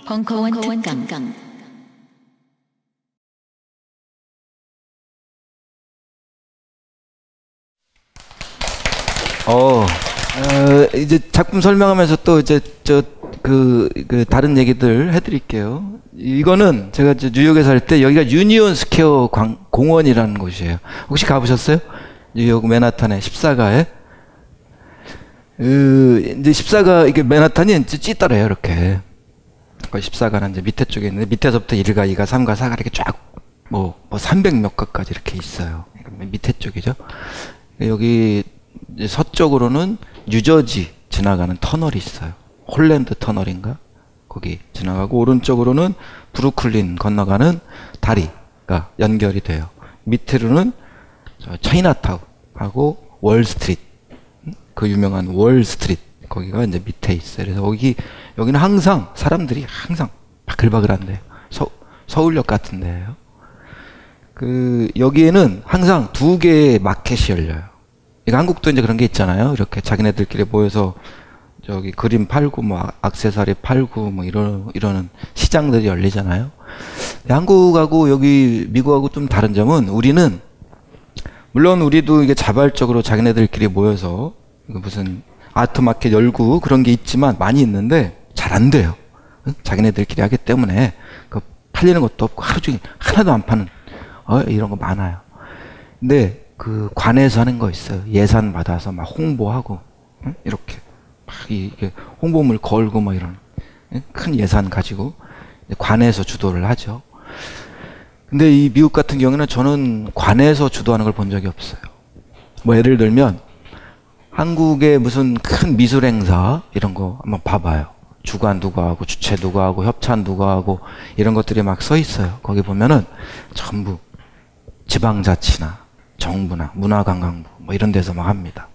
벙커원 특강. 이제 작품 설명하면서 또 이제 다른 얘기들 해드릴게요. 이거는 제가 이제 뉴욕에 살 때 여기가 유니온 스퀘어 공원이라는 곳이에요. 혹시 가보셨어요? 뉴욕 맨하탄의 14가에? 이제 14가, 이게 맨하탄이 이제 찌더래요, 이렇게. 14가는 이제 밑에 쪽에 있는데, 밑에서부터 1가, 2가, 3가, 4가 이렇게 쫙, 300몇 가까지 이렇게 있어요. 밑에 쪽이죠. 여기, 이제 서쪽으로는 뉴저지 지나가는 터널이 있어요. 홀랜드 터널인가? 거기 지나가고, 오른쪽으로는 브루클린 건너가는 다리가 연결이 돼요. 밑으로는 차이나타운하고 월스트리트, 그 유명한 월스트리트, 거기가 이제 밑에 있어요. 그래서 여기는 항상 사람들이 항상 바글바글한데요. 서울역 같은 데예요. 여기에는 항상 2개의 마켓이 열려요. 한국도 이제 그런 게 있잖아요. 이렇게 자기네들끼리 모여서 저기 그림 팔고 액세서리 팔고 이러는 시장들이 열리잖아요. 한국하고 여기 미국하고 좀 다른 점은, 우리는 물론 우리도 이게 자발적으로 자기네들끼리 모여서 무슨 아트마켓 열고 그런 게 있지만, 많이 있는데 잘 안 돼요. 자기네들끼리 하기 때문에 팔리는 것도 없고 하루 종일 하나도 안 파는 이런 거 많아요. 근데 관에서 하는 거 있어요. 예산 받아서 막 홍보하고, 이렇게 막 이게 홍보물 걸고 이런 큰 예산 가지고 관에서 주도를 하죠. 근데 이 미국 같은 경우는 저는 관에서 주도하는 걸 본 적이 없어요. 예를 들면 한국의 무슨 큰 미술 행사 이런 거 한번 봐봐요. 주관 누가 하고, 주최 누가 하고, 협찬 누가 하고, 이런 것들이 막 써 있어요. 거기 보면은 전부 지방자치나 정부나 문화관광부 이런 데서 막 합니다.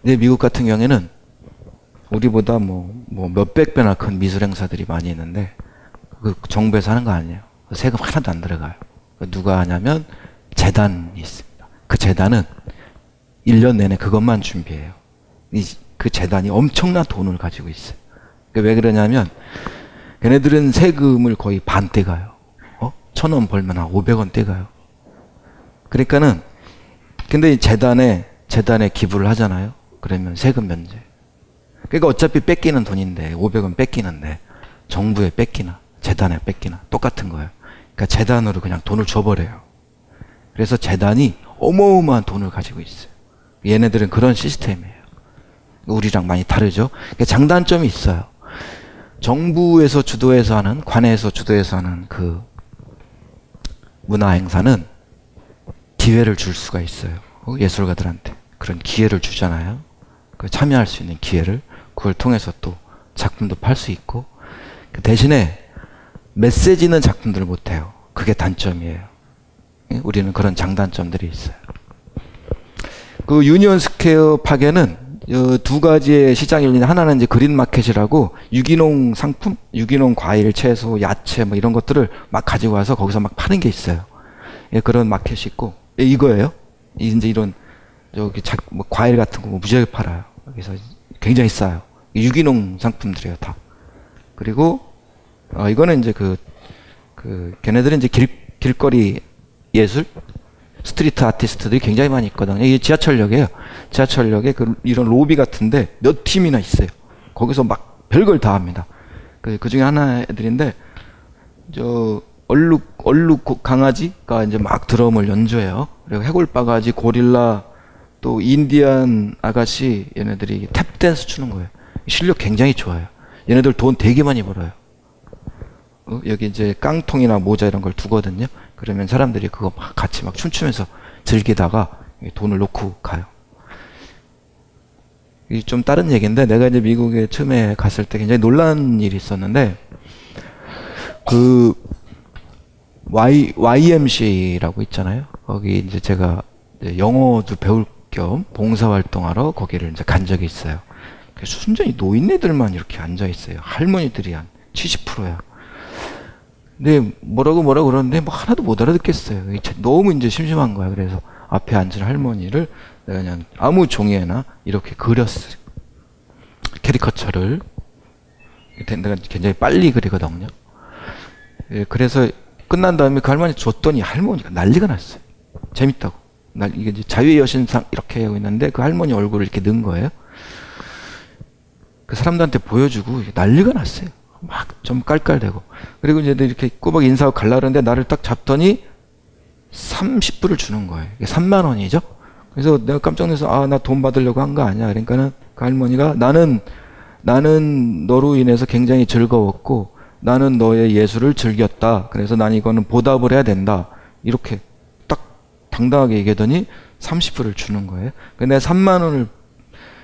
근데 미국 같은 경우에는 우리보다 몇백 배나 큰 미술 행사들이 많이 있는데, 정부에서 하는 거 아니에요. 세금 하나도 안 들어가요. 누가 하냐면 재단이 있습니다. 그 재단은 1년 내내 그것만 준비해요. 그 재단이 엄청난 돈을 가지고 있어요. 왜 그러냐면, 걔네들은 세금을 거의 반 떼가요. 1,000원 벌면 한 500원 떼가요. 그러니까는, 근데 이 재단에 기부를 하잖아요. 그러면 세금 면제. 그러니까 어차피 뺏기는 돈인데, 500원 뺏기는데, 정부에 뺏기나, 재단에 뺏기나, 똑같은 거예요. 그러니까 재단으로 그냥 돈을 줘버려요. 그래서 재단이 어마어마한 돈을 가지고 있어요. 얘네들은 그런 시스템이에요. 우리랑 많이 다르죠? 그러니까 장단점이 있어요. 정부에서 주도해서 하는, 관에서 주도해서 하는 그 문화 행사는 기회를 줄 수가 있어요. 예술가들한테 그런 기회를 주잖아요. 참여할 수 있는 기회를, 그걸 통해서 또 작품도 팔 수 있고, 대신에 메시지는 작품들을 못해요. 그게 단점이에요. 우리는 그런 장단점들이 있어요. 유니온 스퀘어 파괴는 2가지의 시장이 열리는데, 하나는 이제 그린 마켓이라고 유기농 상품, 유기농 과일, 채소, 야채 이런 것들을 막 가지고 와서 거기서 막 파는 게 있어요. 그런 마켓이 있고, 이거예요. 이제 이런 과일 같은 거 무지하게 팔아요. 그래서 굉장히 싸요. 유기농 상품들이에요, 다. 그리고 이거는 이제 걔네들은 이제 길거리 예술, 스트리트 아티스트들이 굉장히 많이 있거든요. 이게 지하철역이에요. 지하철역에 이런 로비 같은데 몇 팀이나 있어요. 거기서 막 별걸 다 합니다. 그 중에 하나 애들인데, 얼룩 강아지가 이제 막 드럼을 연주해요. 그리고 해골바가지, 고릴라, 또 인디안 아가씨, 얘네들이 탭댄스 추는 거예요. 실력 굉장히 좋아요. 얘네들 돈 되게 많이 벌어요. 여기 이제 깡통이나 모자 이런 걸 두거든요. 그러면 사람들이 그거 막 같이 막 춤추면서 즐기다가 돈을 놓고 가요. 이게 좀 다른 얘기인데, 내가 이제 미국에 처음에 갔을 때 굉장히 놀란 일이 있었는데, YMCA라고 있잖아요. 거기 이제 제가 영어도 배울 겸 봉사활동하러 거기를 이제 간 적이 있어요. 순전히 노인네들만 이렇게 앉아 있어요. 할머니들이 한 70%야. 근데 뭐라고 그러는데 하나도 못 알아듣겠어요. 너무 이제 심심한 거야. 그래서 앞에 앉은 할머니를 내가 그냥 아무 종이에나 이렇게 그렸어요. 캐리커처를 내가 굉장히 빨리 그리거든요. 예, 그래서 끝난 다음에 그 할머니 줬더니 할머니가 난리가 났어요. 재밌다고. 이게 이제 자유의 여신상 이렇게 하고 있는데 그 할머니 얼굴을 이렇게 넣은 거예요. 그 사람들한테 보여주고 난리가 났어요. 막 좀 깔깔대고. 그리고 이제 이렇게 꼬박 인사하고 갈라는데 나를 딱 잡더니 30불을 주는 거예요. 이게 3만 원이죠. 그래서 내가 깜짝 놀라서 아, 나 돈 받으려고 한 거 아니야. 그러니까는 그 할머니가 나는 너로 인해서 굉장히 즐거웠고 나는 너의 예술을 즐겼다. 그래서 난 이거는 보답을 해야 된다. 이렇게 딱 당당하게 얘기하더니 30불을 주는 거예요. 근데 3만 원을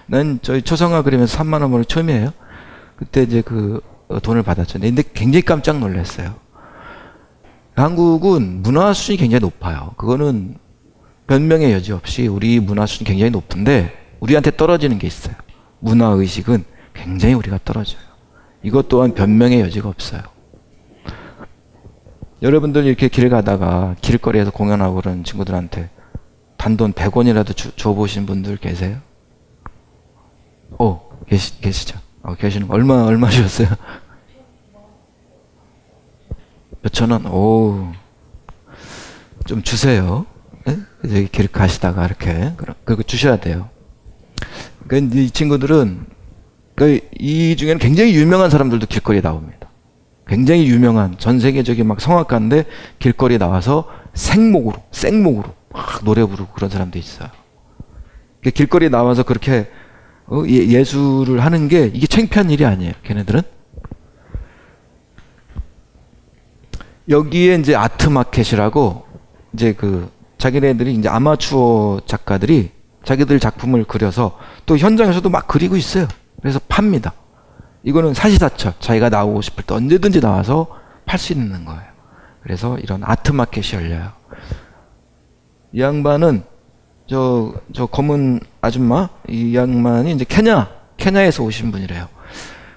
난 저희 초성화 그리면서 3만 원을 처음이에요. 그때 이제 그 돈을 받았죠. 근데 굉장히 깜짝 놀랐어요. 한국은 문화 수준이 굉장히 높아요. 그거는 변명의 여지 없이 우리 문화 수준이 굉장히 높은데 우리한테 떨어지는 게 있어요. 문화 의식은 굉장히 우리가 떨어져요. 이것 또한 변명의 여지가 없어요. 여러분들 이렇게 길 가다가 길거리에서 공연하고 그런 친구들한테 단돈 100원이라도 줘보신 분들 계세요? 계시죠? 계시는 거. 얼마 주셨어요? 몇천 원? 좀 주세요. 네? 여기 길 가시다가 이렇게. 그거 주셔야 돼요. 그러니까 이 친구들은, 이 중에는 굉장히 유명한 사람들도 길거리에 나옵니다. 굉장히 유명한, 전 세계적인 막 성악가인데 길거리에 나와서 생목으로 막 노래 부르고 그런 사람도 있어요. 길거리에 나와서 그렇게 예술을 하는 게 이게 창피한 일이 아니에요. 걔네들은. 여기에 이제 아트마켓이라고 이제 자기네들이 이제 아마추어 작가들이 자기들 작품을 그려서 또 현장에서도 막 그리고 있어요. 그래서 팝니다. 이거는 사시사철 자기가 나오고 싶을 때 언제든지 나와서 팔 수 있는 거예요. 그래서 이런 아트마켓이 열려요. 이 양반은 저 검은 아줌마, 이 양반이 이제 케냐에서 오신 분이래요.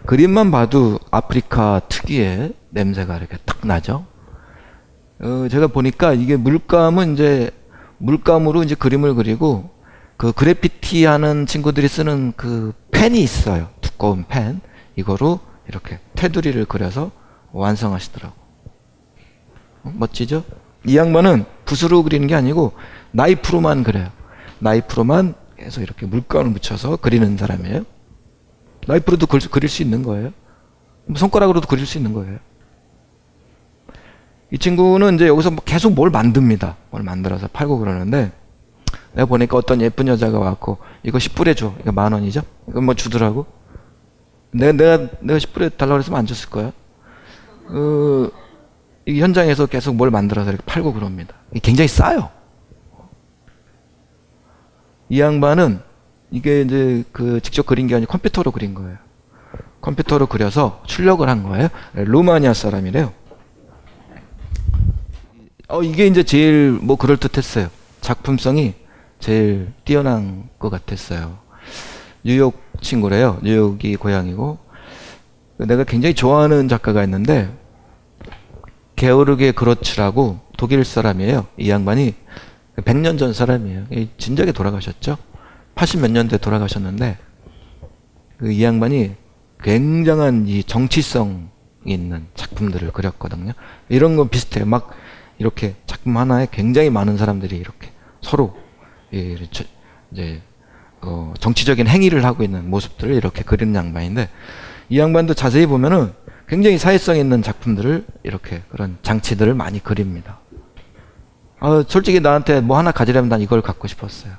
그림만 봐도 아프리카 특유의 냄새가 이렇게 탁 나죠. 제가 보니까 이게 물감으로 이제 그림을 그리고 그 그래피티 하는 친구들이 쓰는 그 펜이 있어요. 두꺼운 펜. 이거로 이렇게 테두리를 그려서 완성하시더라고. 멋지죠? 이 양반은 붓으로 그리는 게 아니고 나이프로만 그려요. 나이프로만 계속 이렇게 물감을 묻혀서 그리는 사람이에요. 나이프로도 그릴 수 있는 거예요. 손가락으로도 그릴 수 있는 거예요. 이 친구는 이제 여기서 계속 뭘 만듭니다. 뭘 만들어서 팔고 그러는데 내가 보니까 어떤 예쁜 여자가 왔고 이거 10불에 줘. 이거 10,000원이죠? 이거 뭐 주더라고. 내가 10불에 달라고 했으면 안 줬을 거야. 이 현장에서 계속 뭘 만들어서 이렇게 팔고 그럽니다. 이게 굉장히 싸요. 이 양반은 이게 이제 직접 그린 게 아니고 컴퓨터로 그린 거예요. 컴퓨터로 그려서 출력을 한 거예요. 루마니아 사람이래요. 이게 이제 제일 그럴듯했어요. 작품성이 제일 뛰어난 것 같았어요. 뉴욕 친구래요. 뉴욕이 고향이고. 내가 굉장히 좋아하는 작가가 있는데 게오르게 그로츠라고 독일 사람이에요. 이 양반이 100년 전 사람이에요. 진작에 돌아가셨죠. 80 몇 년대 돌아가셨는데 이 양반이 굉장한 이 정치성 있는 작품들을 그렸거든요. 이런 거 비슷해요. 막 이렇게 작품 하나에 굉장히 많은 사람들이 이렇게 서로 이제 정치적인 행위를 하고 있는 모습들을 이렇게 그리는 양반인데 이 양반도 자세히 보면은 굉장히 사회성 있는 작품들을 이렇게 그런 장치들을 많이 그립니다. 솔직히 나한테 뭐 하나 가지려면 난 이걸 갖고 싶었어요.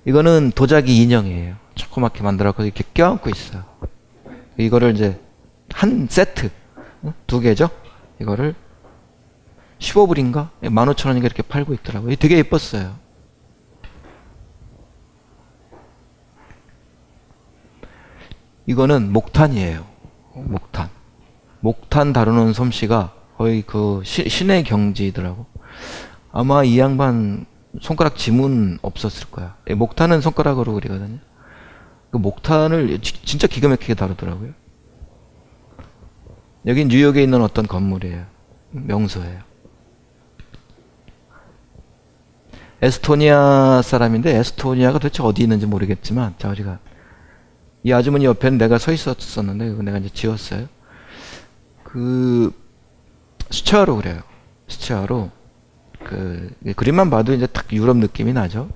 이거는 도자기 인형이에요. 조그맣게 만들어서 이렇게 껴안고 있어요. 이거를 이제 한 세트, 2개죠? 이거를 15불인가? 15,000원인가 이렇게 팔고 있더라고요. 되게 예뻤어요. 이거는 목탄이에요. 목탄 다루는 솜씨가 거의 신의 경지더라고. 아마 이 양반 손가락 지문 없었을 거야. 목탄은 손가락으로 그리거든요. 그 목탄을 진짜 기가 막히게 다루더라고요. 여기 뉴욕에 있는 어떤 건물이에요. 명소예요. 에스토니아 사람인데 에스토니아가 도대체 어디 있는지 모르겠지만 자 우리가 이 아주머니 옆에는 내가 서 있었었는데, 이거 내가 이제 지웠어요. 수채화로 그래요. 수채화로. 그림만 봐도 이제 딱 유럽 느낌이 나죠.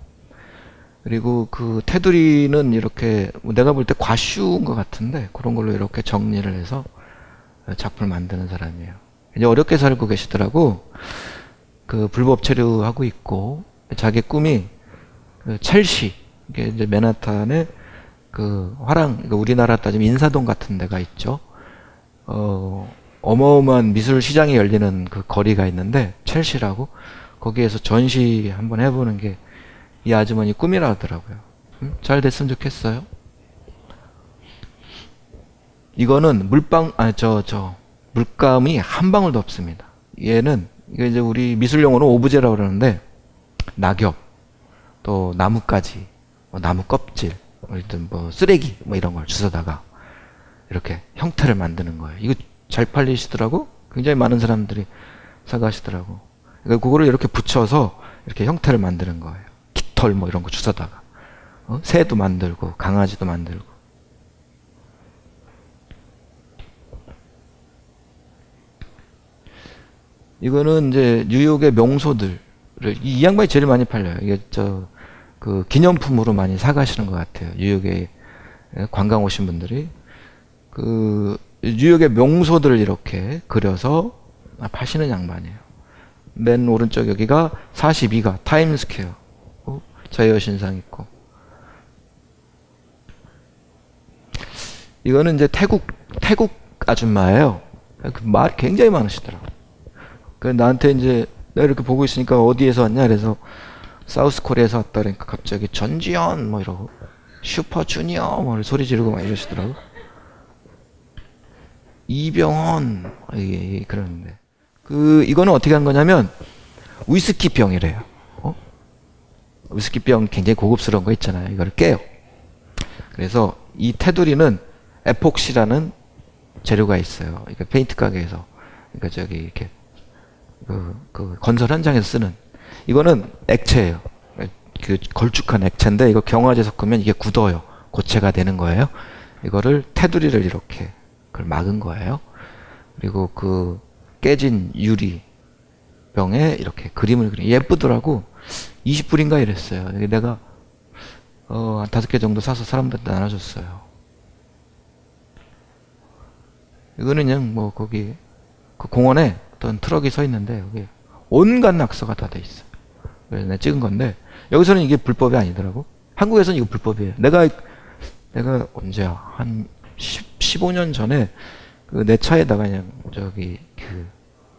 그리고 테두리는 이렇게, 내가 볼 때 과슈인 것 같은데, 그런 걸로 이렇게 정리를 해서 작품을 만드는 사람이에요. 이제 어렵게 살고 계시더라고. 불법 체류하고 있고, 자기 꿈이 첼시, 이게 이제 맨하탄에 화랑, 우리나라 따지면 인사동 같은 데가 있죠. 어마어마한 미술 시장이 열리는 거리가 있는데, 첼시라고. 거기에서 전시 한번 해보는 게 이 아주머니 꿈이라 하더라고요. 잘 됐으면 좋겠어요. 이거는 물감이 한 방울도 없습니다. 얘는, 이게 이제 우리 미술 용어로 오브제라고 그러는데, 낙엽, 또 나뭇가지, 나무 껍질, 쓰레기, 이런 걸 주워다가 이렇게 형태를 만드는 거예요. 이거 잘 팔리시더라고? 굉장히 많은 사람들이 사가시더라고. 그러니까 그거를 이렇게 붙여서 이렇게 형태를 만드는 거예요. 깃털 이런 거 주워다가. 새도 만들고, 강아지도 만들고. 이거는 이제 뉴욕의 명소들을, 이 양반이 제일 많이 팔려요. 이게 기념품으로 많이 사가시는 것 같아요. 뉴욕에 관광 오신 분들이. 뉴욕의 명소들을 이렇게 그려서 파시는 양반이에요. 맨 오른쪽 여기가 42가 타임스퀘어. 자유여신상 있고. 이거는 이제 태국 아줌마예요. 말이 굉장히 많으시더라고요. 나한테 이제 내가 이렇게 보고 있으니까 어디에서 왔냐? 그래서 사우스 코리아에서 왔다 그러니까 갑자기 전지현 이러고 슈퍼주니어 소리 지르고 막 이러시더라고. 이병헌 그러는데 이거는 어떻게 한 거냐면 위스키 병이래요. 위스키 병 굉장히 고급스러운 거 있잖아요. 이거를 깨요. 그래서 이 테두리는 에폭시라는 재료가 있어요. 그러니까 페인트 가게에서 그러니까 이렇게 건설 현장에서 쓰는, 이거는 액체예요. 걸쭉한 액체인데 이거 경화제 섞으면 이게 굳어요. 고체가 되는 거예요. 이거를 테두리를 이렇게 그걸 막은 거예요. 그리고 깨진 유리 병에 이렇게 그림을 예쁘더라고. 20불인가 이랬어요. 내가 한 5개 정도 사서 사람들한테 나눠줬어요. 이거는 그냥 거기 공원에 어떤 트럭이 서 있는데 여기 온갖 낙서가 다 돼 있어. 그래서 내가 찍은 건데 여기서는 이게 불법이 아니더라고. 한국에서는 이거 불법이에요. 내가 언제야? 한 15년 전에 내 차에다가 그냥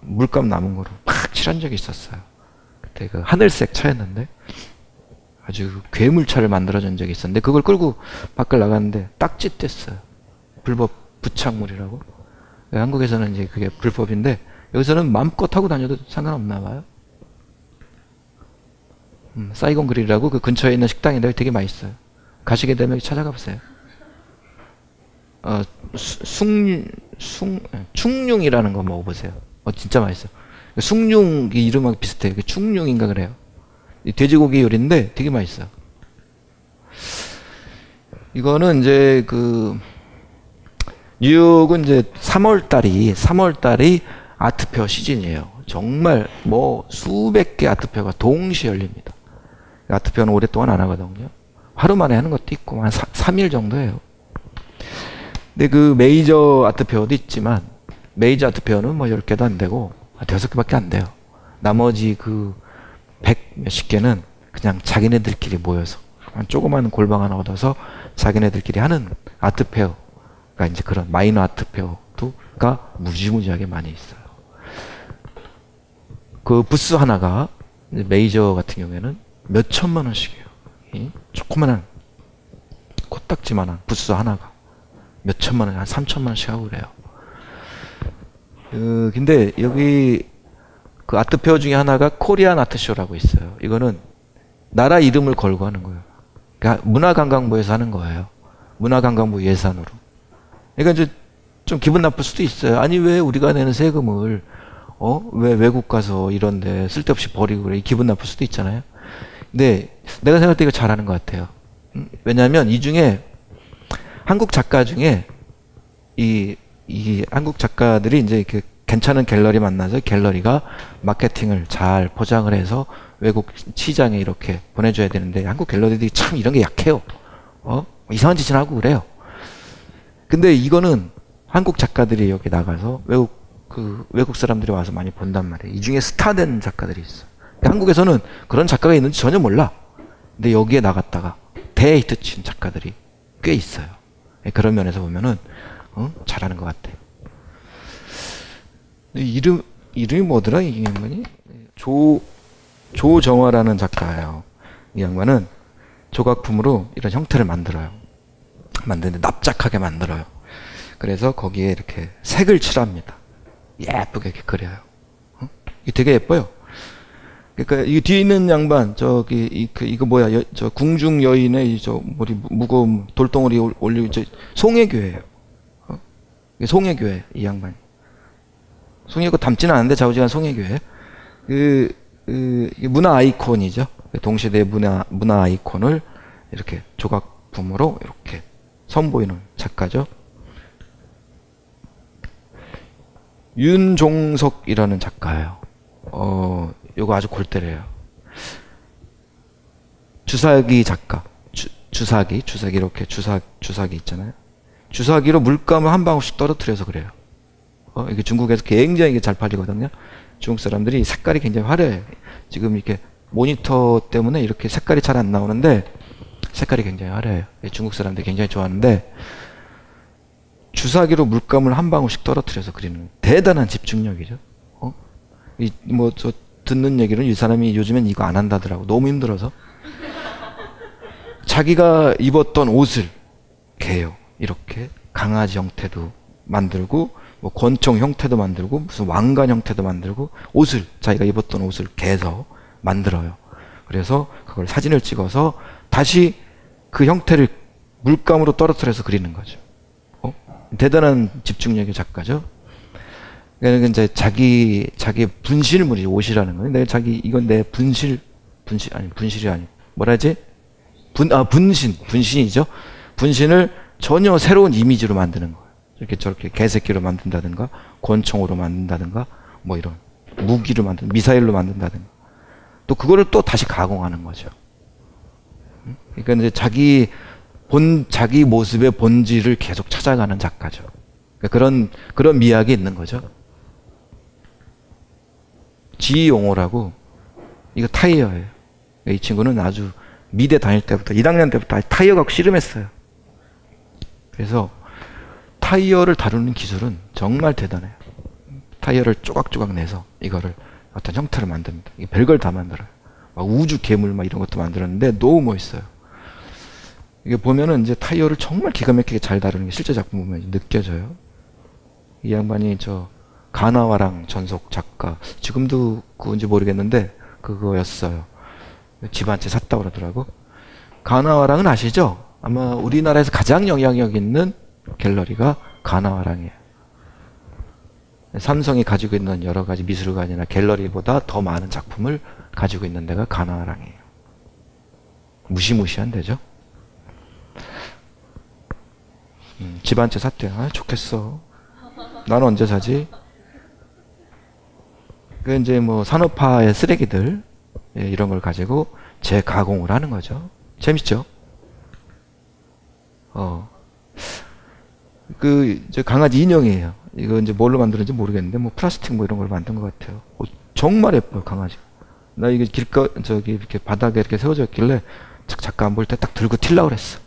물감 남은 거로 팍 칠한 적이 있었어요. 그때 하늘색 차였는데 아주 괴물차를 만들어준 적이 있었는데 그걸 끌고 밖을 나갔는데 딱지 뗐어요. 불법 부착물이라고. 한국에서는 이제 그게 불법인데 여기서는 마음껏 타고 다녀도 상관없나 봐요. 사이곤 그릴이라고 그 근처에 있는 식당인데 되게 맛있어요. 가시게 되면 찾아가 보세요. 충룡이라는 거 먹어보세요. 진짜 맛있어요. 숭늉 이름하고 비슷해요. 충룡인가 그래요. 돼지고기 요리인데 되게 맛있어요. 이거는 이제 뉴욕은 이제 3월달이 아트페어 시즌이에요. 정말 수백 개 아트페어가 동시에 열립니다. 아트페어는 오랫동안 안 하거든요. 하루 만에 하는 것도 있고 한 3일 정도 해요. 근데 메이저 아트페어도 있지만 메이저 아트페어는 10개도 안 되고 5개밖에 안 돼요. 나머지 100 몇십 개는 그냥 자기네들끼리 모여서 한 조그마한 골방 하나 얻어서 자기네들끼리 하는 아트페어가 이제 그런 마이너 아트페어가 무지무지하게 많이 있어요. 부스 하나가 메이저 같은 경우에는 몇 천만 원씩이에요. 조그만한 코딱지만한 부스 하나가 몇 천만 원, 한 3천만 원씩 하고 그래요. 근데 여기 아트페어 중에 하나가 코리안 아트쇼라고 있어요. 이거는 나라 이름을 걸고 하는 거예요. 그러니까 문화관광부에서 하는 거예요. 문화관광부 예산으로. 그러니까 이제 좀 기분 나쁠 수도 있어요. 아니 왜 우리가 내는 세금을 왜 외국 가서 이런데 쓸데없이 버리고 그래. 기분 나쁠 수도 있잖아요. 근데 내가 생각할 때 이거 잘하는 것 같아요. 왜냐하면 이 중에 한국 작가 중에 이 한국 작가들이 이제 이렇게 괜찮은 갤러리 만나서 갤러리가 마케팅을 잘 포장을 해서 외국 시장에 이렇게 보내줘야 되는데 한국 갤러리들이 참 이런 게 약해요. 이상한 짓을 하고 그래요. 근데 이거는 한국 작가들이 여기 나가서 외국 사람들이 와서 많이 본단 말이에요. 이 중에 스타된 작가들이 있어. 한국에서는 그런 작가가 있는지 전혀 몰라. 근데 여기에 나갔다가 대히트 친 작가들이 꽤 있어요. 그런 면에서 보면은 잘하는 것 같아. 이름이 뭐더라 이 양반이? 조정화라는 작가예요. 이 양반은 조각품으로 이런 형태를 만드는데 납작하게 만들어요. 그래서 거기에 이렇게 색을 칠합니다. 예쁘게 이렇게 그려요. 이게 되게 예뻐요. 그러니까 이 뒤에 있는 양반 이거 뭐야? 저 궁중 여인의 저 머리 무거운 돌덩어리 올리고 송혜교예요. 이게 송혜교예요. 이 양반이. 송혜교 닮지는 않은데 좌우지간 송혜교예요. 문화 아이콘이죠. 동시대 문화 아이콘을 이렇게 조각품으로 이렇게 선보이는 작가죠. 윤종석이라는 작가예요. 요거 아주 골 때려요. 주사기 작가. 주사기 이렇게 주사기 있잖아요. 주사기로 물감을 한 방울씩 떨어뜨려서 그래요. 이게 중국에서 굉장히 잘 팔리거든요. 중국 사람들이 색깔이 굉장히 화려해요. 지금 이렇게 모니터 때문에 이렇게 색깔이 잘 안 나오는데 색깔이 굉장히 화려해요. 중국 사람들이 굉장히 좋아하는데 주사기로 물감을 한 방울씩 떨어뜨려서 그리는 대단한 집중력이죠. 저 듣는 얘기는 이 사람이 요즘엔 이거 안 한다더라고. 너무 힘들어서. 자기가 입었던 옷을 개요. 이렇게 강아지 형태도 만들고 뭐 권총 형태도 만들고 무슨 왕관 형태도 만들고 자기가 입었던 옷을 개서 만들어요. 그래서 그걸 사진을 찍어서 다시 그 형태를 물감으로 떨어뜨려서 그리는 거죠. 대단한 집중력의 작가죠. 그러니까 이제 자기 분실물이 옷이라는 거예요. 이건 내 분실이 아니 뭐라지? 분신이죠. 분신을 전혀 새로운 이미지로 만드는 거예요. 이렇게 저렇게 개새끼로 만든다든가 권총으로 만든다든가 뭐 이런 무기로 미사일로 만든다든가 또 그거를 또 다시 가공하는 거죠. 그러니까 이제 자기 모습의 본질을 계속 찾아가는 작가죠. 그러니까 그런 미학이 있는 거죠. 지용호라고 이거 타이어예요. 이 친구는 아주 미대 다닐 때부터 1학년 때부터 타이어 갖고 씨름했어요. 그래서 타이어를 다루는 기술은 정말 대단해요. 타이어를 조각조각 내서 이거를 어떤 형태를 만듭니다. 이게 별걸 다 만들어요. 막 우주 괴물 막 이런 것도 만들었는데 너무 멋있어요. 이게 보면은 이제 타이어를 정말 기가 막히게 잘 다루는 게 실제 작품 보면 느껴져요. 이 양반이 가나와랑 전속 작가, 지금도 그건지 모르겠는데 그거였어요. 집 한 채 샀다고 그러더라고. 가나와랑은 아시죠? 아마 우리나라에서 가장 영향력 있는 갤러리가 가나와랑이에요. 삼성이 가지고 있는 여러 가지 미술관이나 갤러리보다 더 많은 작품을 가지고 있는 데가 가나와랑이에요. 무시무시한 데죠. 집 한 채 샀대요. 좋겠어. 나는 언제 사지? 그 이제 뭐 산업화의 쓰레기들 이런 걸 가지고 재가공을 하는 거죠. 재밌죠? 이제 강아지 인형이에요. 이거 이제 뭘로 만드는지 모르겠는데 뭐 플라스틱 뭐 이런 걸 만든 것 같아요. 정말 예뻐요, 강아지. 나 이게 이렇게 바닥에 이렇게 세워져 있길래 작가 안 볼 때 딱 들고 튀려고 그랬어.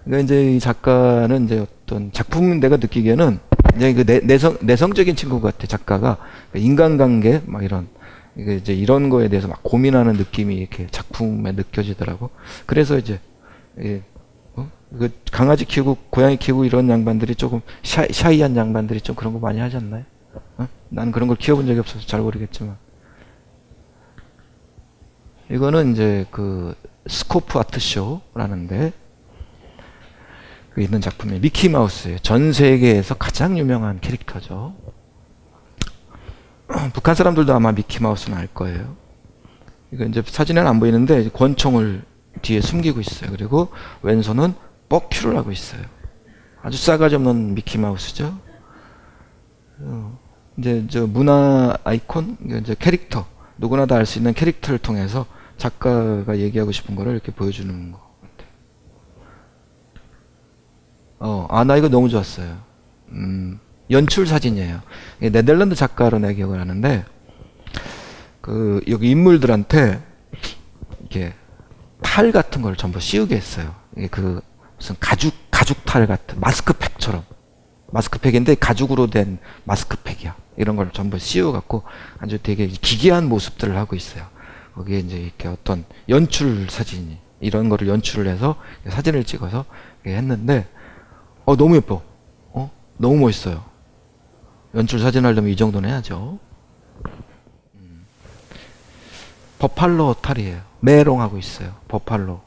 그러니까 이제 이 작가는 이제 어떤 작품 내가 느끼기에는 이제 그 내성적인 친구 같아. 작가가 인간관계 막 이제 이런 거에 대해서 막 고민하는 느낌이 이렇게 작품에 느껴지더라고. 그래서 이제 그 강아지 키우고 고양이 키우고 이런 양반들이 조금 샤이한 양반들이 좀 그런 거 많이 하지 않나요? 나는 그런 걸 키워본 적이 없어서 잘 모르겠지만 이거는 이제 그 스코프 아트쇼라는데 그 있는 작품이 미키마우스예요. 전 세계에서 가장 유명한 캐릭터죠. 북한 사람들도 아마 미키마우스는 알 거예요. 이거 이제 사진에는 안 보이는데 권총을 뒤에 숨기고 있어요. 그리고 왼손은 뻑큐를 하고 있어요. 아주 싸가지 없는 미키마우스죠. 이제 저 문화 아이콘, 이제 캐릭터, 누구나 다 알 수 있는 캐릭터를 통해서 작가가 얘기하고 싶은 거를 이렇게 보여주는 거 같아요. 나 이거 너무 좋았어요. 연출 사진이에요. 네덜란드 작가로 내가 기억을 하는데, 여기 인물들한테 이렇게 탈 같은 걸 전부 씌우게 했어요. 이게 무슨 가죽 탈 같은, 마스크팩처럼. 마스크팩인데 가죽으로 된 마스크팩이야. 이런 걸 전부 씌워갖고 아주 되게 기괴한 모습들을 하고 있어요. 거기에 이제 이렇게 어떤 연출 사진이, 이런 거를 연출을 해서 사진을 찍어서 했는데, 너무 예뻐. 너무 멋있어요. 연출 사진 하려면 이 정도는 해야죠. 버팔로 탈이에요. 메롱하고 있어요. 버팔로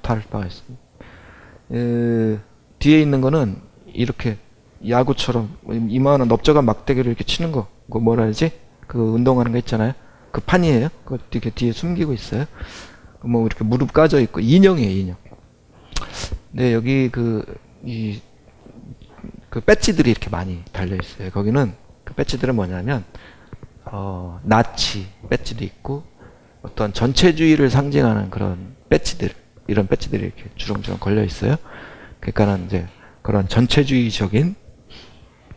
탈바가 있어요. 뒤에 있는 거는 이렇게 야구처럼 이만한 넓적한 막대기를 이렇게 치는 거, 그거 뭐라 하지? 그 운동하는 거 있잖아요. 그 판이에요. 그거 이렇게 뒤에 숨기고 있어요. 뭐 이렇게 무릎 까져 있고 인형이에요, 인형. 네, 여기 그 배지들이 이렇게 많이 달려 있어요. 거기는 그 배지들은 뭐냐면 나치 배지도 있고 어떤 전체주의를 상징하는 그런 배지들, 이런 배지들이 이렇게 주렁주렁 걸려 있어요. 그러니까는 이제 그런 전체주의적인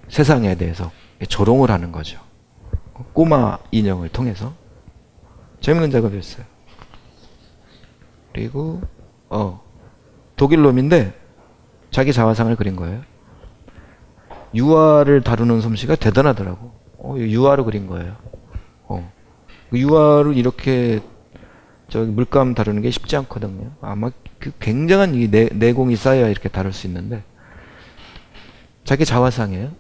세상에 대해서 조롱을 하는 거죠. 꼬마 인형을 통해서. 재밌는 작업이었어요. 그리고 독일 놈인데 자기 자화상을 그린 거예요. 유화를 다루는 솜씨가 대단하더라고. 유화로 그린 거예요. 유화를 이렇게 물감 다루는 게 쉽지 않거든요. 아마 굉장한 이 내공이 쌓여야 이렇게 다룰 수 있는데, 자기 자화상이에요.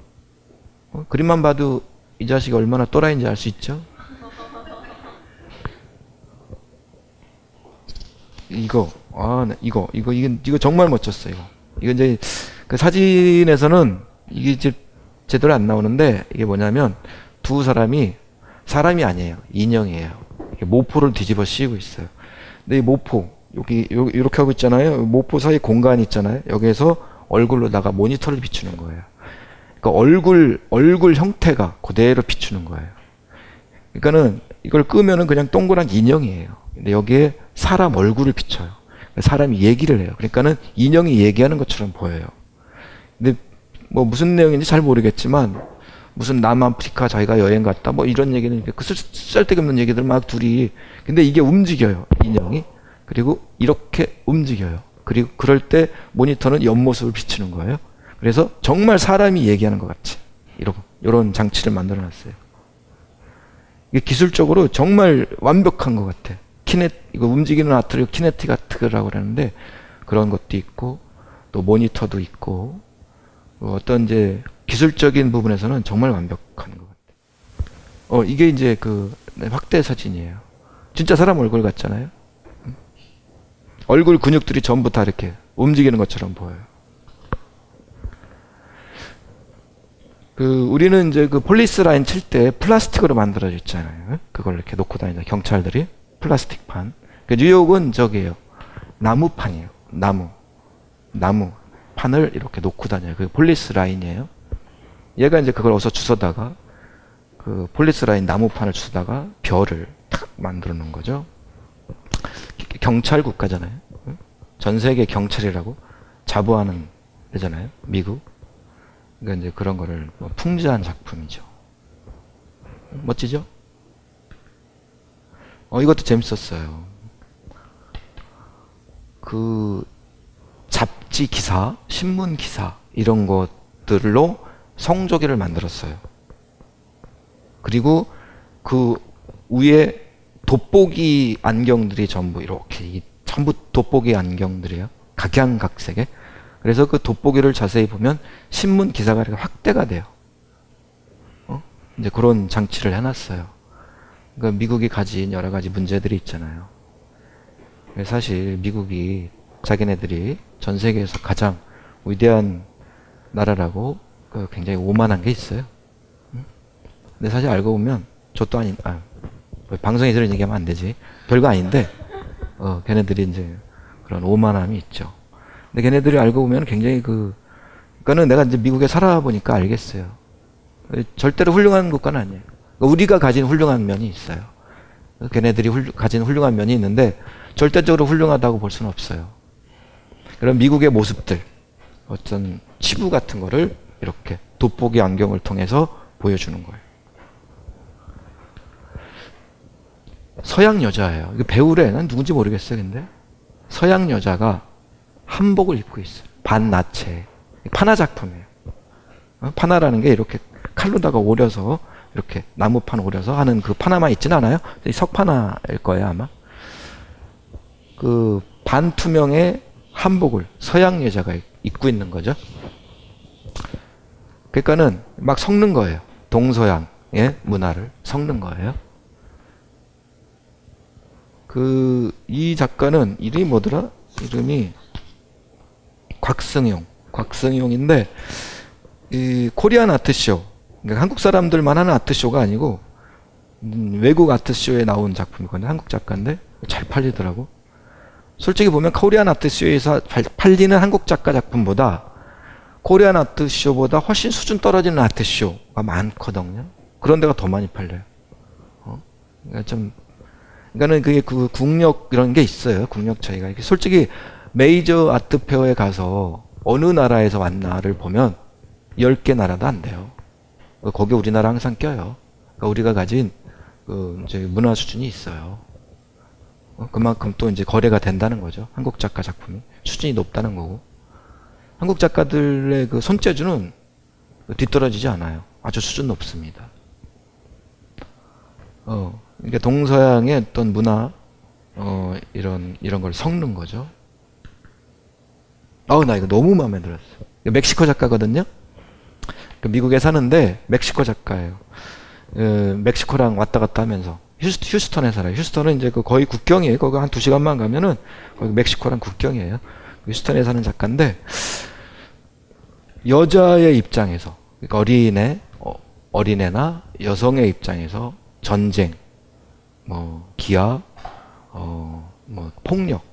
그림만 봐도 이 자식이 얼마나 또라이인지 알 수 있죠. 이거 정말 멋졌어요. 이거 이제 그 사진에서는 이게 이제 제대로 안 나오는데, 이게 뭐냐면 두 사람이 아니에요. 인형이에요. 모포를 뒤집어 씌우고 있어요. 근데 이 모포, 여기 이렇게 하고 있잖아요. 모포 사이 공간 있잖아요. 여기에서 얼굴로다가 모니터를 비추는 거예요. 그러니까 얼굴 형태가 그대로 비추는 거예요. 그러니까는 이걸 끄면은 그냥 동그란 인형이에요. 근데 여기에 사람 얼굴을 비춰요. 사람이 얘기를 해요. 그러니까는 인형이 얘기하는 것처럼 보여요. 근데 뭐 무슨 내용인지 잘 모르겠지만, 무슨 남아프리카 자기가 여행 갔다 뭐 이런 얘기는 그 쓸데기 없는 얘기들 막 둘이. 근데 이게 움직여요, 인형이. 그리고 이렇게 움직여요. 그리고 그럴 때 모니터는 옆모습을 비추는 거예요. 그래서 정말 사람이 얘기하는 것 같이 이런 장치를 만들어 놨어요. 이게 기술적으로 정말 완벽한 것 같아. 이거 움직이는 아트를 키네틱 아트라고 그러는데, 그런 것도 있고 또 모니터도 있고, 어떤 이제 기술적인 부분에서는 정말 완벽한 것 같아요. 이게 이제 확대 사진이에요. 진짜 사람 얼굴 같잖아요. 얼굴 근육들이 전부 다 이렇게 움직이는 것처럼 보여요. 우리는 이제 폴리스 라인 칠 때 플라스틱으로 만들어져 있잖아요. 그걸 이렇게 놓고 다니는 경찰들이 플라스틱 판. 뉴욕은 저기예요. 나무판이에요. 나무 판을 이렇게 놓고 다녀요. 그게 폴리스 라인이에요. 얘가 이제 그걸 어서 주워다가 폴리스 라인 나무판을 주워다가 별을 탁 만들어 놓은 거죠. 경찰 국가잖아요. 전 세계 경찰이라고 자부하는 데잖아요. 미국. 그러니까 이제 그런 거를 풍자한 작품이죠. 멋지죠? 이것도 재밌었어요. 잡지 기사, 신문 기사 이런 것들로 성조기를 만들었어요. 그리고 그 위에 돋보기 안경들이 전부 이렇게 전부 돋보기 안경들이에요. 각양각색의. 그래서 그 돋보기를 자세히 보면 신문 기사가 이렇게 확대가 돼요. 이제 그런 장치를 해놨어요. 그러니까 미국이 가진 여러 가지 문제들이 있잖아요. 사실 미국이 자기네들이 전 세계에서 가장 위대한 나라라고 굉장히 오만한 게 있어요. 근데 사실 알고 보면 저도 방송에 이런 얘기하면 안 되지. 별거 아닌데 걔네들이 이제 그런 오만함이 있죠. 근데 걔네들이 알고 보면 굉장히 그거는 내가 이제 미국에 살아보니까 알겠어요. 절대로 훌륭한 국가는 아니에요. 우리가 가진 훌륭한 면이 있어요. 걔네들이 가진 훌륭한 면이 있는데 절대적으로 훌륭하다고 볼 수는 없어요. 그런 미국의 모습들, 어떤 치부 같은 거를 이렇게 돋보기 안경을 통해서 보여주는 거예요. 서양 여자예요. 이거 배우래. 난 누군지 모르겠어요, 근데. 서양 여자가 한복을 입고 있어요. 반나체. 파나 작품이에요. 파나라는 게 이렇게 칼로다가 오려서 이렇게 나무판 오려서 하는 그 파나만 있진 않아요? 석파나일 거예요, 아마. 그 반투명의 한복을 서양 여자가 입고 있는 거죠. 그러니까는 막 섞는 거예요. 동서양의 문화를 섞는 거예요. 이 작가는 이름이 뭐더라? 이름이 곽승용인데, 이 코리안 아트쇼, 그러니까 한국 사람들만 하는 아트쇼가 아니고 외국 아트쇼에 나온 작품이거든요. 한국 작가인데 잘 팔리더라고. 솔직히 보면 코리안 아트쇼에서 팔리는 한국 작가 작품보다 코리안 아트쇼보다 훨씬 수준 떨어지는 아트쇼가 많거든요. 그런 데가 더 많이 팔려요. 그러니까는 그게 그 국력 이런 게 있어요. 국력 차이가. 솔직히 메이저 아트페어에 가서 어느 나라에서 왔나를 보면 10개 나라도 안 돼요. 거기에 우리나라 항상 껴요. 그러니까 우리가 가진 이제 문화 수준이 있어요. 그만큼 또 이제 거래가 된다는 거죠. 한국 작가 작품이 수준이 높다는 거고. 한국 작가들의 그 손재주는 뒤떨어지지 않아요. 아주 수준 높습니다. 그러니까 동서양의 어떤 문화, 이런 걸 섞는 거죠. 나 이거 너무 마음에 들었어. 멕시코 작가거든요. 미국에 사는데 멕시코 작가예요. 멕시코랑 왔다 갔다 하면서 휴스턴에 살아요. 휴스턴은 이제 거의 국경이에요. 거기 한 2시간만 가면은 거기 멕시코랑 국경이에요. 휴스턴에 사는 작가인데 여자의 입장에서, 그러니까 어린애나 여성의 입장에서 전쟁, 기아, 폭력,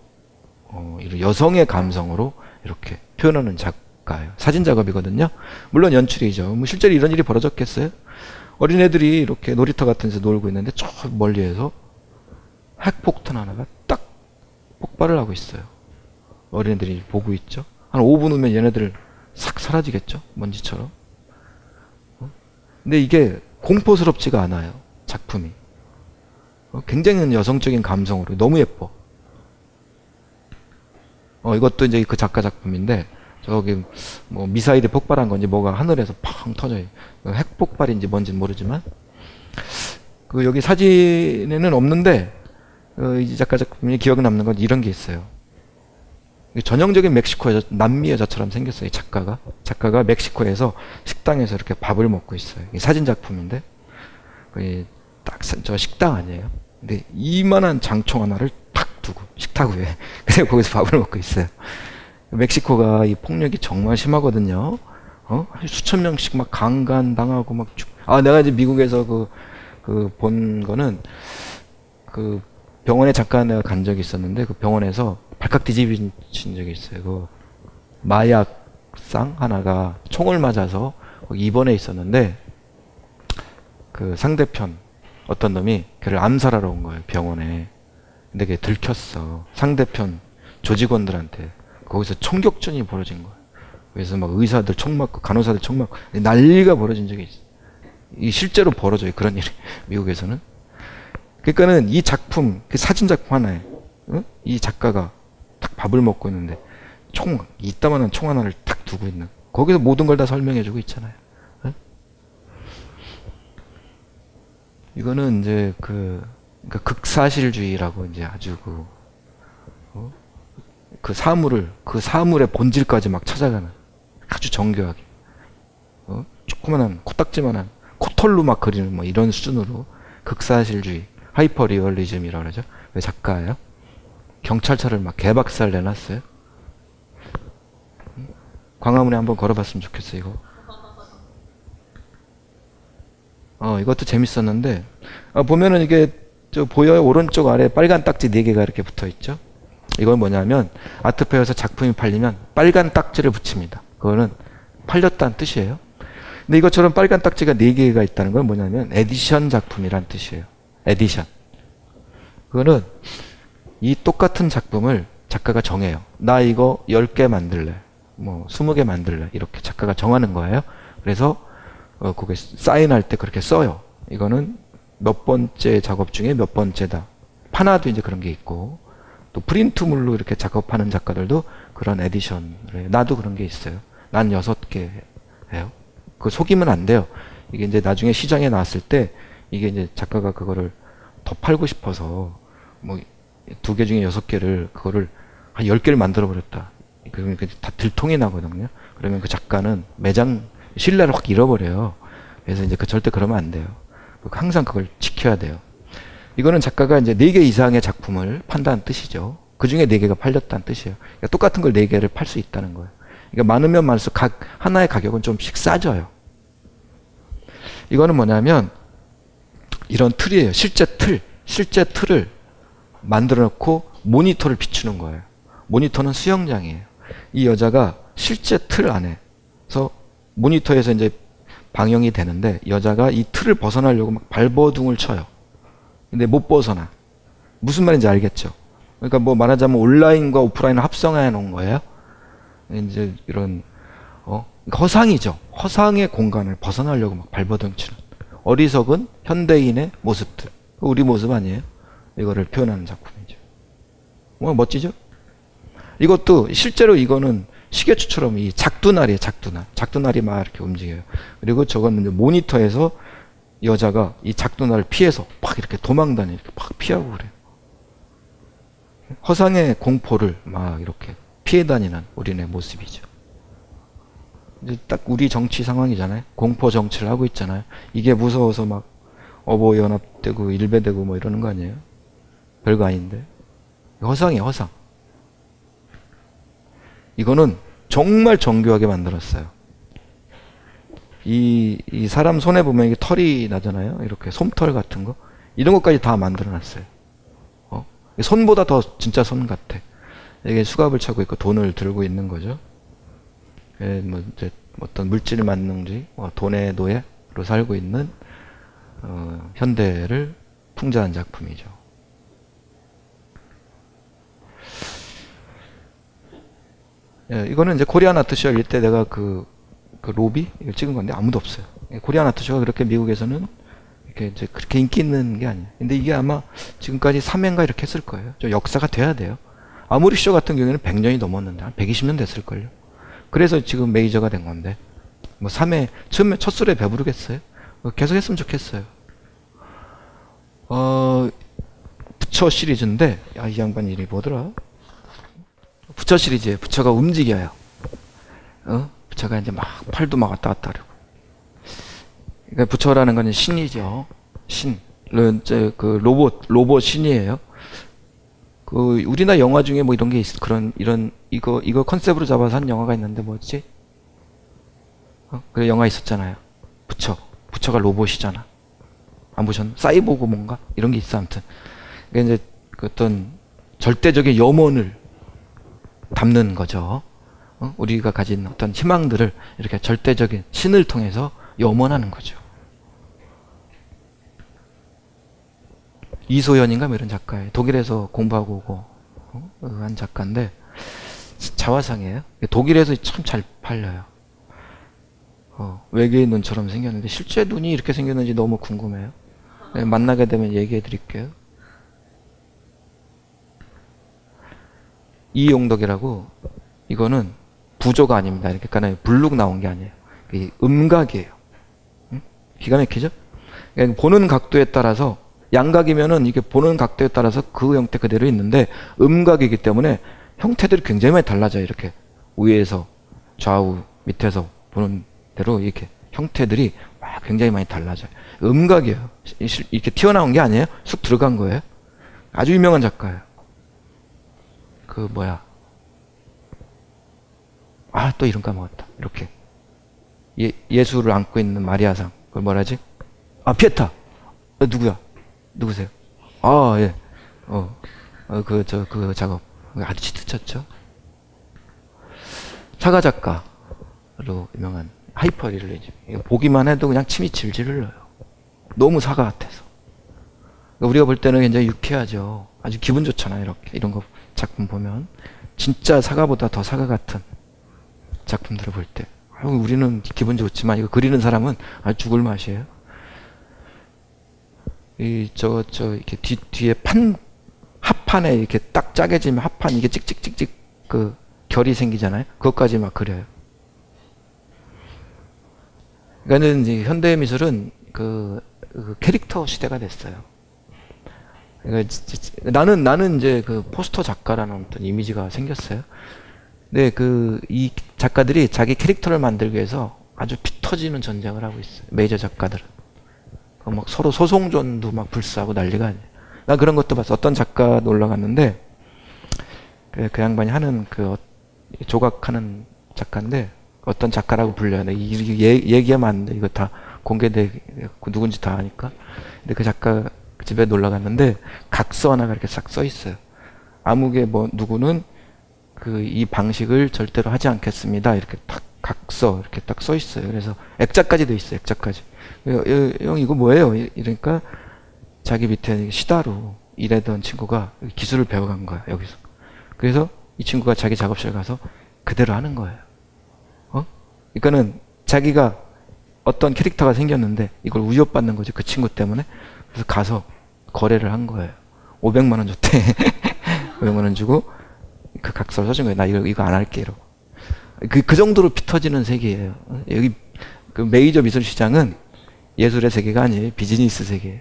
이런 여성의 감성으로 이렇게 표현하는 작가예요. 사진 작업이거든요. 물론 연출이죠. 실제로 이런 일이 벌어졌겠어요? 어린애들이 이렇게 놀이터 같은 데서 놀고 있는데 저 멀리에서 핵폭탄 하나가 딱 폭발을 하고 있어요. 어린애들이 보고 있죠. 한 5분 후면 얘네들 싹 사라지겠죠. 먼지처럼. 근데 이게 공포스럽지가 않아요. 작품이. 굉장히 여성적인 감성으로 너무 예뻐. 이것도 이제 그 작가 작품인데 저기 미사일이 폭발한 건지 뭐가 하늘에서 팡 터져요. 핵 폭발인지 뭔지는 모르지만 여기 사진에는 없는데 이 작가 작품이 기억에 남는 건 이런 게 있어요. 전형적인 멕시코 여자, 남미 여자처럼 생겼어요. 이 작가가 멕시코에서 식당에서 이렇게 밥을 먹고 있어요. 사진 작품인데 딱 저 식당 아니에요. 근데 이만한 장총 하나를 탁 두고 식탁 위에 그래서 거기서 밥을 먹고 있어요. 멕시코가 이 폭력이 정말 심하거든요. 수천 명씩 막 강간당하고 막 내가 이제 미국에서 본 거는 병원에 잠깐 내가 간 적이 있었는데 그 병원에서 발칵 뒤집힌 적이 있어요. 마약상 하나가 총을 맞아서 거기 입원해 있었는데 그 상대편 어떤 놈이 걔를 암살하러 온 거예요, 병원에. 근데 그게 들켰어. 상대편 조직원들한테. 거기서 총격전이 벌어진 거예요. 그래서 막 의사들 총 맞고 간호사들 총 맞고 난리가 벌어진 적이 있어요. 이 실제로 벌어져요, 그런 일이. 미국에서는. 그러니까는 이 작품, 그 사진 작품 하나에 이 작가가 딱 밥을 먹고 있는데 이따만한 총 하나를 딱 두고 있는. 거기서 모든 걸 다 설명해주고 있잖아요. 이거는 이제 그러니까 극사실주의라고 이제 아주 그 사물의 본질까지 막 찾아가는 아주 정교하게 조그만한 코딱지만한 코털로 막 그리는 이런 수준으로 극사실주의, 하이퍼리얼리즘이라고 그러죠. 왜 작가예요? 경찰차를 막 개박살 내놨어요. 광화문에 한번 걸어봤으면 좋겠어 이거. 이것도 재밌었는데 보면은 이게 보여요? 오른쪽 아래 빨간 딱지 4개가 이렇게 붙어 있죠. 이건 뭐냐면 아트페어에서 작품이 팔리면 빨간 딱지를 붙입니다. 그거는 팔렸다는 뜻이에요. 근데 이것처럼 빨간 딱지가 4개가 있다는 건 뭐냐면 에디션 작품이란 뜻이에요. 에디션. 그거는 이 똑같은 작품을 작가가 정해요. 나 이거 10개 만들래. 뭐 20개 만들래. 이렇게 작가가 정하는 거예요. 그래서 그게 사인할 때 그렇게 써요. 이거는 몇 번째 작업 중에 몇 번째다. 파나도 이제 그런 게 있고, 또 프린트물로 이렇게 작업하는 작가들도 그런 에디션을 해요. 나도 그런 게 있어요. 난 6개 해요. 그거 속이면 안 돼요. 이게 이제 나중에 시장에 나왔을 때 이게 이제 작가가 그거를 더 팔고 싶어서 뭐 2개 중에 6개를 그거를 한 10개를 만들어 버렸다. 그러면 다 들통이 나거든요. 그러면 그 작가는 매장 신뢰를 확 잃어버려요. 그래서 이제 절대 그러면 안 돼요. 항상 그걸 지켜야 돼요. 이거는 작가가 이제 4개 이상의 작품을 판다는 뜻이죠. 그 중에 4개가 팔렸다는 뜻이에요. 그러니까 똑같은 걸 4개를 팔 수 있다는 거예요. 그러니까 많으면 많을수록 하나의 가격은 좀씩 싸져요. 이거는 뭐냐면 이런 틀이에요. 실제 틀을 만들어 놓고 모니터를 비추는 거예요. 모니터는 수영장이에요. 이 여자가 실제 틀 안에서 모니터에서 이제 방영이 되는데 여자가 이 틀을 벗어나려고 막 발버둥을 쳐요. 근데 못 벗어나. 무슨 말인지 알겠죠? 그러니까 뭐 말하자면 온라인과 오프라인을 합성해 놓은 거예요. 이제 이런 허상이죠. 허상의 공간을 벗어나려고 막 발버둥 치는 어리석은 현대인의 모습들. 우리 모습 아니에요? 이거를 표현하는 작품이죠. 뭐 멋지죠? 이것도 실제로 이거는 시계추처럼 이 작두날이에요. 작두날이 막 이렇게 움직여요. 그리고 저건 이제 모니터에서 여자가 이 작두날을 피해서 막 이렇게 도망다니 이렇게 막 피하고 그래요. 허상의 공포를 막 이렇게 피해 다니는 우리네 모습이죠. 이제 딱 우리 정치 상황이잖아요. 공포 정치를 하고 있잖아요. 이게 무서워서 막 어버이연합되고 일배되고 뭐 이러는 거 아니에요? 별거 아닌데. 허상이에요, 허상. 이거는 정말 정교하게 만들었어요. 이 사람 손에 보면 이게 털이 나잖아요. 이렇게 솜털 같은 거. 이런 것까지 다 만들어 놨어요. 손보다 더 진짜 손 같아. 이게 수갑을 차고 있고 돈을 들고 있는 거죠. 뭐 이제 어떤 물질 만능주의, 돈의 노예로 살고 있는 현대를 풍자한 작품이죠. 이거는 이제 코리안 아트쇼 열릴 때 내가 그 로비 이걸 찍은 건데 아무도 없어요. 코리안 아트쇼가 그렇게 미국에서는 이렇게 이제 그렇게 인기 있는 게 아니에요. 근데 이게 아마 지금까지 3회인가 이렇게 했을 거예요. 저 역사가 돼야 돼요. 아모리 쇼 같은 경우에는 100년이 넘었는데 한 120년 됐을걸요. 그래서 지금 메이저가 된 건데 뭐 3회 처음에 첫 술에 배부르겠어요? 계속 했으면 좋겠어요. 부처 시리즈인데 이 양반 이름이 뭐더라? 부처 시리즈에 부처가 움직여요. 부처가 이제 막 팔도 막 왔다 갔다 하려고. 그러니까 부처라는 건 신이죠. 신. 이제 그 로봇 신이에요. 그 우리나라 영화 중에 뭐 이런 게 이거 컨셉으로 잡아서 한 영화가 있는데 뭐였지? 그 영화 있었잖아요. 부처가 로봇이잖아. 안 보셨나? 사이보그 뭔가 이런 게 있어 아무튼. 그러니까 이제 그 어떤 절대적인 염원을 담는 거죠. 우리가 가진 어떤 희망들을 이렇게 절대적인 신을 통해서 염원하는 거죠. 이소연인가 뭐 이런 작가예요. 독일에서 공부하고 오고 한 작가인데 자화상이에요. 독일에서 참 잘 팔려요. 외계인 눈처럼 생겼는데 실제 눈이 이렇게 생겼는지 너무 궁금해요. 만나게 되면 얘기해 드릴게요. 이용덕이라고 이거는 부조가 아닙니다. 이렇게 까나 블룩 나온 게 아니에요. 음각이에요. 기가 막히죠? 그러니까 보는 각도에 따라서 양각이면은 이게 보는 각도에 따라서 그 형태 그대로 있는데 음각이기 때문에 형태들이 굉장히 많이 달라져요. 이렇게 위에서 좌우 밑에서 보는 대로 이렇게 형태들이 굉장히 많이 달라져요. 음각이에요. 이렇게 튀어나온 게 아니에요. 쑥 들어간 거예요. 아주 유명한 작가예요. 또 이름 까먹었다. 이렇게 예수를 안고 있는 마리아상. 그걸 뭐라지? 피에타. 누구야? 누구세요? 예. 그 작업. 아르치트 쳤죠. 사과 작가로 유명한 하이퍼리얼리즘. 보기만 해도 그냥 침이 질질 흘러요. 너무 사과 같아서. 우리가 볼 때는 굉장히 유쾌하죠. 아주 기분 좋잖아요. 이렇게 이런 거 작품 보면 진짜 사과보다 더 사과 같은 작품들을 볼 때 우리는 기분 좋지만 이거 그리는 사람은 아주 죽을 맛이에요. 이렇게 뒤에 합판에 이렇게 딱 짜게지면 합판 이게 찍찍찍찍 그 결이 생기잖아요. 그것까지 막 그려요. 그러니까는 이제 현대 미술은 그 캐릭터 시대가 됐어요. 그러니까 나는 이제 그 포스터 작가라는 어떤 이미지가 생겼어요. 근데 이 작가들이 자기 캐릭터를 만들기 위해서 아주 피 터지는 전쟁을 하고 있어요. 메이저 작가들은. 막 서로 소송전도 막 불사하고 난리가 아니에요. 나 그런 것도 봤어. 어떤 작가 놀러 갔는데 그 양반이 하는 조각하는 작가인데 어떤 작가라고 불려요. 얘기하면 안 돼. 이거 다 공개되고 누군지 다 아니까. 근데 그 작가 집에 놀러 갔는데 각서 하나가 이렇게 싹 써 있어요. 아무개 누구는 이 방식을 절대로 하지 않겠습니다. 이렇게 딱 각서 이렇게 딱 써 있어요. 그래서 액자까지 돼 있어요. 액자까지. 형 이거 뭐예요? 이러니까 자기 밑에 시다로 일하던 친구가 기술을 배워간 거야. 여기서. 그래서 이 친구가 자기 작업실 가서 그대로 하는 거예요. 그러니까는 자기가 어떤 캐릭터가 생겼는데 이걸 위협받는 거죠. 그 친구 때문에. 그래서 가서 거래를 한 거예요. 500만 원 줬대. 500만 원 주고 그 각서를 써준 거예요. 나 이거 안 할게. 이러고. 그 정도로 피 터지는 세계예요. 여기 그 메이저 미술 시장은 예술의 세계가 아니에요. 비즈니스 세계예요.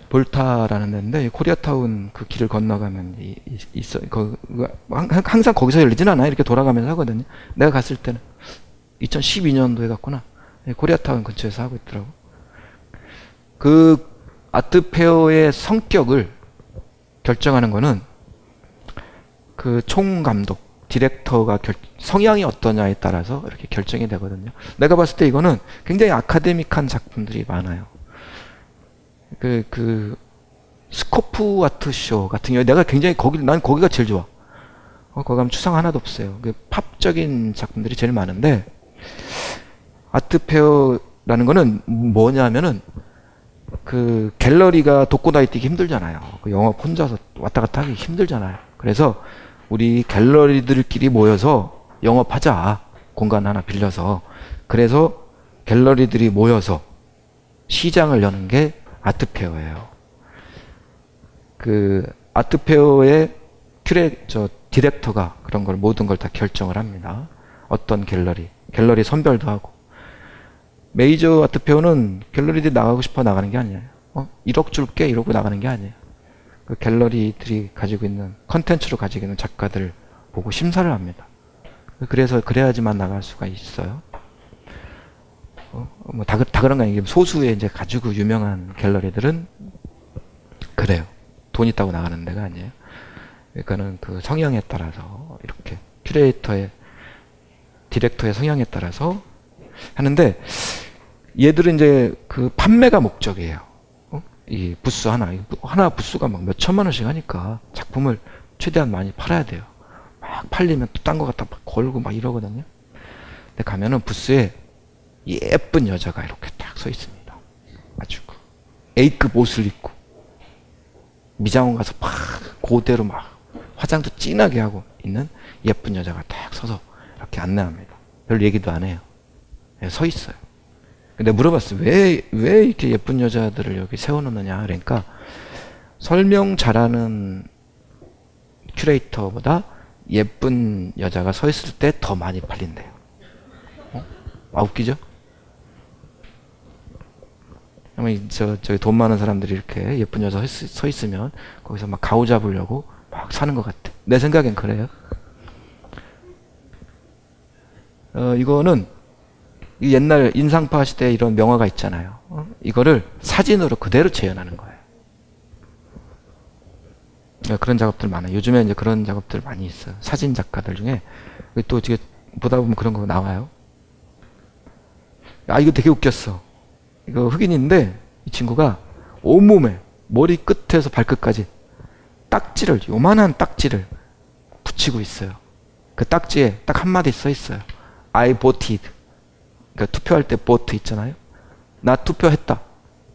볼타라는 데인데 코리아타운 그 길을 건너가면 있어. 항상 거기서 열리진 않아요. 이렇게 돌아가면서 하거든요. 내가 갔을 때는 2012년도에 갔구나. 코리아타운 근처에서 하고 있더라고. 그 아트페어의 성격을 결정하는 거는 그 총감독, 디렉터가 성향이 어떠냐에 따라서 이렇게 결정이 되거든요. 내가 봤을 때 이거는 굉장히 아카데믹한 작품들이 많아요. 스코프 아트쇼 같은 경우에 내가 굉장히 난 거기가 제일 좋아. 거기 가면 추상 하나도 없어요. 팝적인 작품들이 제일 많은데, 아트페어라는 거는 뭐냐면은, 갤러리가 독고다이 뛰기 힘들잖아요. 영업 혼자서 왔다 갔다 하기 힘들잖아요. 그래서 우리 갤러리들끼리 모여서 영업하자. 공간 하나 빌려서. 그래서 갤러리들이 모여서 시장을 여는 게 아트페어예요. 아트페어의 디렉터가 그런 걸 모든 걸 다 결정을 합니다. 어떤 갤러리 선별도 하고. 메이저 아트페어는 갤러리들이 나가고 싶어 나가는 게 아니에요. 1억 줄게 이러고 나가는 게 아니에요. 그 갤러리들이 가지고 있는 컨텐츠로 가지고 있는 작가들 보고 심사를 합니다. 그래서 그래야지만 나갈 수가 있어요. 다 그런 거 아니에요. 소수의 이제 가지고 유명한 갤러리들은 그래요. 돈 있다고 나가는 데가 아니에요. 그러니까는 그 성향에 따라서 이렇게 디렉터의 성향에 따라서 하는데, 얘들은 이제 그 판매가 목적이에요. 이 부스 하나 부스가 막 몇 천만 원씩 하니까 작품을 최대한 많이 팔아야 돼요. 막 팔리면 또 딴 거 갖다 막 걸고 막 이러거든요. 근데 가면은 부스에 예쁜 여자가 이렇게 딱 서 있습니다. 아주 A급 옷을 입고 미장원 가서 막 그대로 막 화장도 진하게 하고 있는 예쁜 여자가 딱 서서 이렇게 안내합니다. 별 얘기도 안 해요. 서 있어요. 근데 물어봤어요. 왜 이렇게 예쁜 여자들을 여기 세워놓느냐. 그러니까 설명 잘하는 큐레이터보다 예쁜 여자가 서 있을 때 더 많이 팔린대요. 웃기죠? 저기 돈 많은 사람들이 이렇게 예쁜 여자 서 있으면 거기서 막 가오 잡으려고 막 사는 것 같아. 내 생각엔 그래요. 이거는 옛날 인상파 시대에 이런 명화가 있잖아요. 이거를 사진으로 그대로 재현하는 거예요. 그런 작업들 많아요. 요즘에 이제 그런 작업들 많이 있어요. 사진 작가들 중에 또 어떻게 보다 보면 그런 거 나와요. 이거 되게 웃겼어. 이거 흑인인데 이 친구가 온몸에 머리 끝에서 발끝까지 딱지를, 요만한 딱지를 붙이고 있어요. 그 딱지에 딱 한마디 써 있어요. I voted. 그러니까 투표할 때 vote 있잖아요. 나 투표했다.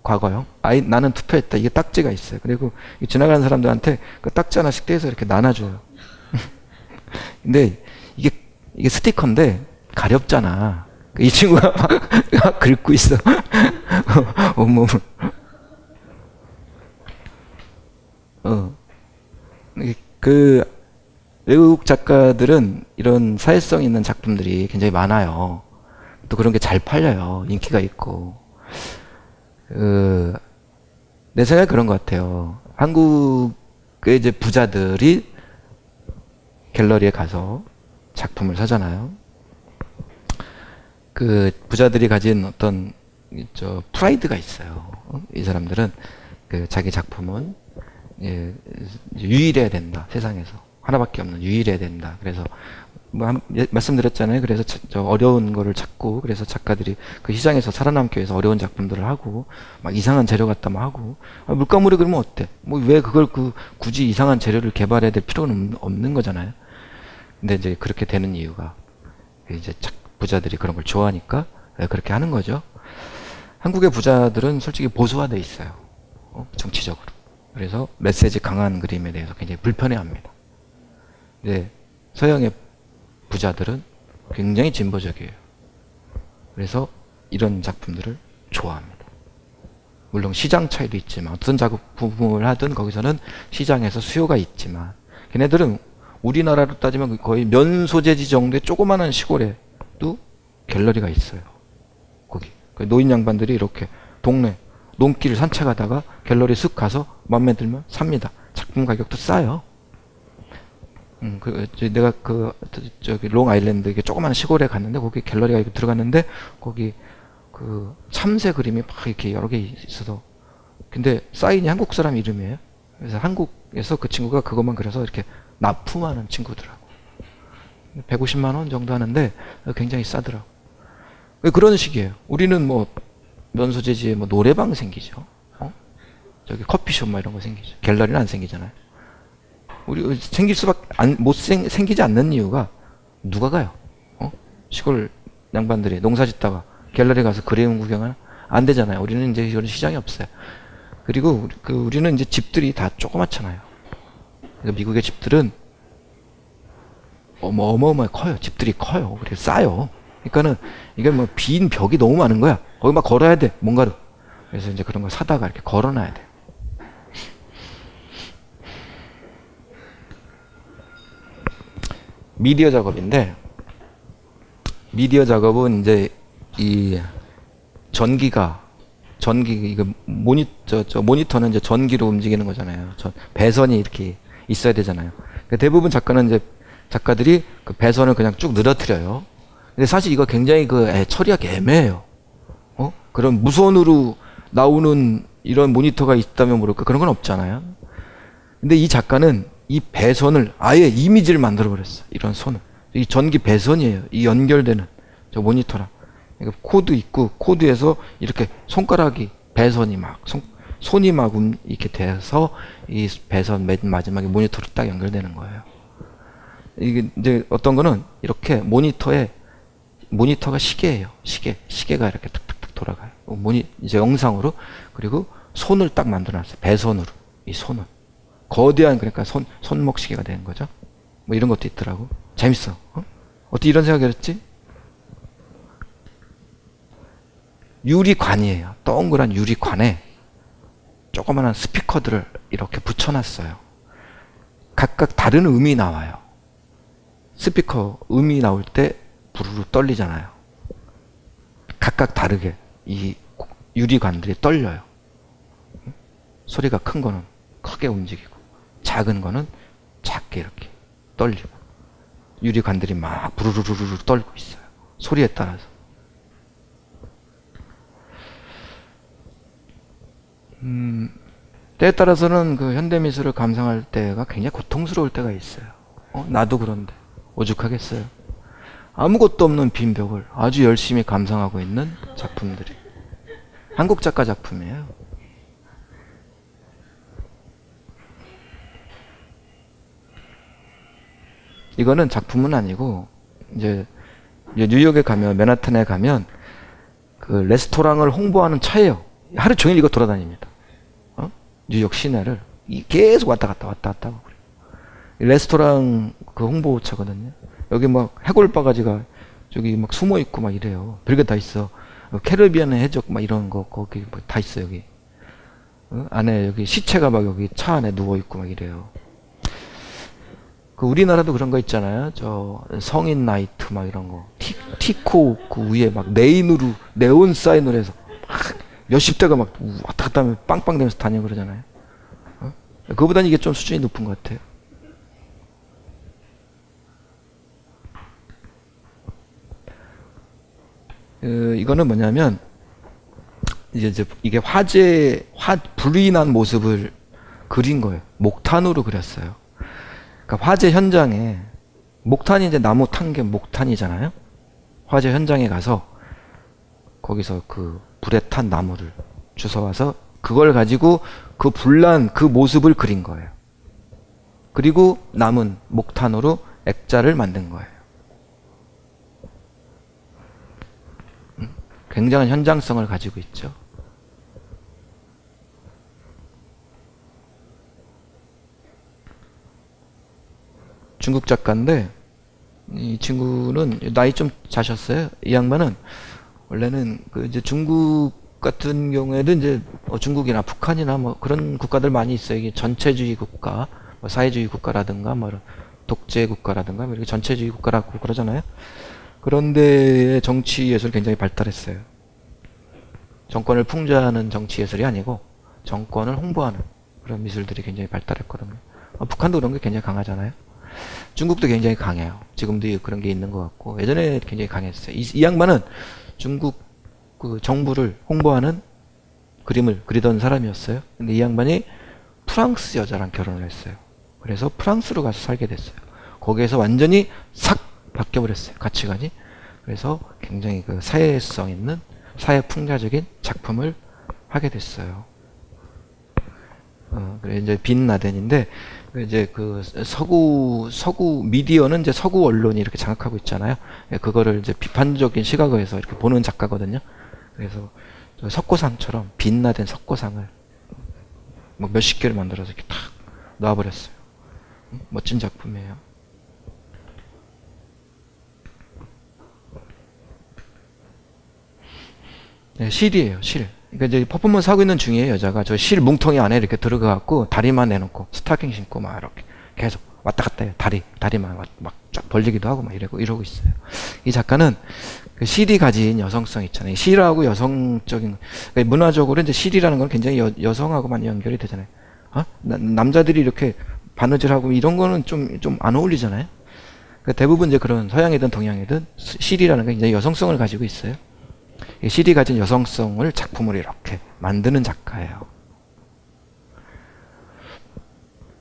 과거형. 나는 투표했다. 이게 딱지가 있어요. 그리고 지나가는 사람들한테 그 딱지 하나씩 떼서 이렇게 나눠줘요. 근데 이게 스티커인데 가렵잖아. 이 친구가 막 긁고 있어. 온몸을. 그 외국 작가들은 이런 사회성 있는 작품들이 굉장히 많아요. 또 그런 게 잘 팔려요. 인기가 있고. 내 생각에 그런 것 같아요. 한국의 이제 부자들이 갤러리에 가서 작품을 사잖아요. 그 부자들이 가진 어떤 프라이드가 있어요. 이 사람들은 그 자기 작품은 유일해야 된다. 세상에서 하나밖에 없는 유일해야 된다. 그래서 말씀드렸잖아요. 그래서 어려운 거를 찾고, 그래서 작가들이 그 시장에서 살아남기 위해서 어려운 작품들을 하고, 막 이상한 재료 갖다 막 하고, 물감물이 그러면 어때? 왜 그걸 굳이 이상한 재료를 개발해야 될 필요는 없는 거잖아요. 근데 이제 그렇게 되는 이유가 이제 부자들이 그런 걸 좋아하니까 그렇게 하는 거죠. 한국의 부자들은 솔직히 보수화돼 있어요. 정치적으로. 그래서 메시지 강한 그림에 대해서 굉장히 불편해합니다. 근데 서양의 부자들은 굉장히 진보적이에요. 그래서 이런 작품들을 좋아합니다. 물론 시장 차이도 있지만, 어떤 작품을 하든 거기서는 시장에서 수요가 있지만, 걔네들은 우리나라로 따지면 거의 면소재지 정도의 조그마한 시골에도 갤러리가 있어요. 거기 노인 양반들이 이렇게 동네 논길 산책하다가 갤러리 쓱 가서 마음에 들면 삽니다. 작품 가격도 싸요. 내가 저기 롱아일랜드 이게 조그마한 시골에 갔는데, 거기 갤러리가 들어갔는데, 거기 그 참새 그림이 막 이렇게 여러 개 있어서, 근데 사인이 한국 사람 이름이에요. 그래서 한국에서 그 친구가 그것만 그려서 이렇게 납품하는 친구더라고. 150만 원 정도 하는데 굉장히 싸더라고. 그런 식이에요. 우리는 뭐 면소재지에 뭐 노래방 생기죠. 저기 커피숍 막 이런 거 생기죠. 갤러리는 안 생기잖아요. 우리 생길 수밖에 생기지 않는 이유가, 누가 가요? 시골 양반들이 농사 짓다가 갤러리 가서 그림 구경하나? 안 되잖아요. 우리는 이제 이런 시장이 없어요. 그리고 우리는 이제 집들이 다 조그맣잖아요. 그러니까 미국의 집들은 어마어마하게 커요. 집들이 커요. 그래서 싸요. 그러니까는 이게 뭐 빈 벽이 너무 많은 거야. 거기 막 걸어야 돼. 뭔가를. 그래서 이제 그런 걸 사다가 이렇게 걸어놔야 돼. 미디어 작업인데, 미디어 작업은 이제 이 이거 모니터는 이제 전기로 움직이는 거잖아요. 배선이 이렇게 있어야 되잖아요. 그러니까 대부분 작가들이 그 배선을 그냥 쭉 늘어뜨려요. 근데 사실 이거 굉장히 처리하기 애매해요. 그런 무선으로 나오는 이런 모니터가 있다면 모를까, 그런 건 없잖아요. 근데 이 작가는 이 배선을 아예 이미지를 만들어 버렸어. 이런 선을. 이 전기 배선이에요. 이 연결되는 저 모니터랑. 그러니까 코드 있고, 코드에서 이렇게 손가락이 배선이 손이 막 이렇게 돼서 이 배선 맨 마지막에 모니터로 딱 연결되는 거예요. 이게 이제 어떤 거는 이렇게 모니터가 시계예요. 시계가 이렇게 탁탁탁 돌아가요. 이제 영상으로. 그리고 손을 딱 만들어놨어요. 배선으로. 이 손을. 거대한, 그러니까 손목 시계가 되는 거죠. 뭐 이런 것도 있더라고. 재밌어. 어떻게 이런 생각을 했지? 유리관이에요. 동그란 유리관에 조그마한 스피커들을 이렇게 붙여놨어요. 각각 다른 음이 나와요. 스피커 음이 나올 때 부르르 떨리잖아요. 각각 다르게 이 유리관들이 떨려요. 소리가 큰 거는 크게 움직이고, 작은 거는 작게 이렇게 떨리고, 유리관들이 막 부르르르르 떨고 있어요. 소리에 따라서. 때에 따라서는 그 현대미술을 감상할 때가 굉장히 고통스러울 때가 있어요. 나도 그런데 오죽하겠어요. 아무것도 없는 빈 벽을 아주 열심히 감상하고 있는 작품들이 한국 작가 작품이에요. 이거는 작품은 아니고 이제 뉴욕에 가면 맨하탄에 가면 그 레스토랑을 홍보하는 차예요. 하루 종일 이거 돌아다닙니다. 뉴욕 시내를 계속 왔다 갔다 하고 그래요. 레스토랑 그 홍보차거든요. 여기 막 해골 바가지가 저기 막 숨어 있고 막 이래요. 별게 다 있어. 캐리비안의 해적 막 이런 거 거기 뭐 다 있어 여기. 안에 여기 시체가 막 여기 차 안에 누워 있고 막 이래요. 그 우리나라도 그런 거 있잖아요. 저 성인 나이트 막 이런 거. 티코 그 위에 막 네온 사인으로 해서 막 몇십 대가 막 왔다 갔다 하면 빵빵 되면서 다니고 그러잖아요. 그거보다는 이게 좀 수준이 높은 것 같아요. 이거는 뭐냐면 이제 이게 불이 난 모습을 그린 거예요. 목탄으로 그렸어요. 그러니까 화재 현장에 목탄이 이제 나무 탄 게 목탄이잖아요. 화재 현장에 가서 거기서 그 불에 탄 나무를 주워와서 그걸 가지고 그 불난 그 모습을 그린 거예요. 그리고 남은 목탄으로 액자를 만든 거예요. 굉장한 현장성을 가지고 있죠. 중국 작가인데 이 친구는 나이 좀 자셨어요. 이 양반은 원래는 그 이제 중국 같은 경우에도 이제 중국이나 북한이나 뭐 그런 국가들 많이 있어요. 이게 전체주의 국가, 뭐 사회주의 국가라든가 뭐 독재 국가라든가 뭐 이렇게 전체주의 국가라고 그러잖아요. 그런데 정치 예술이 굉장히 발달했어요. 정권을 풍자하는 정치 예술이 아니고 정권을 홍보하는 그런 미술들이 굉장히 발달했거든요. 북한도 그런 게 굉장히 강하잖아요. 중국도 굉장히 강해요. 지금도 그런 게 있는 것 같고 예전에 굉장히 강했어요. 이 양반은 중국 그 정부를 홍보하는 그림을 그리던 사람이었어요. 근데 이 양반이 프랑스 여자랑 결혼을 했어요. 그래서 프랑스로 가서 살게 됐어요. 거기에서 완전히 싹 바뀌어버렸어요. 가치관이. 그래서 굉장히 그 사회성 있는 사회풍자적인 작품을 하게 됐어요. 그래 이제 빈 라덴인데 이제 그 서구 미디어는 이제 서구 언론이 이렇게 장악하고 있잖아요. 그거를 이제 비판적인 시각에서 이렇게 보는 작가거든요. 그래서 석고상처럼 빈 라덴 석고상을 뭐 몇십 개를 만들어서 이렇게 탁 놔버렸어요. 멋진 작품이에요. 네, 실이에요, 실. 그러니까 이제 퍼포먼스 하고 있는 중이에요, 여자가. 저 실 뭉텅이 안에 이렇게 들어가갖고 다리만 내놓고 스타킹 신고 막 이렇게 계속 왔다 갔다 해요. 다리만 막 쫙 벌리기도 하고 막 이러고 있어요. 이 작가는 그 실이 가진 여성성 있잖아요. 실하고 여성적인, 그러니까 문화적으로 이제 실이라는 건 굉장히 여성하고 많이 연결이 되잖아요. 남자들이 이렇게 바느질하고 이런 거는 좀 안 어울리잖아요. 그러니까 대부분 이제 그런 서양이든 동양이든 실이라는 게 굉장히 여성성을 가지고 있어요. 실이 가진 여성성을 작품으로 이렇게 만드는 작가예요.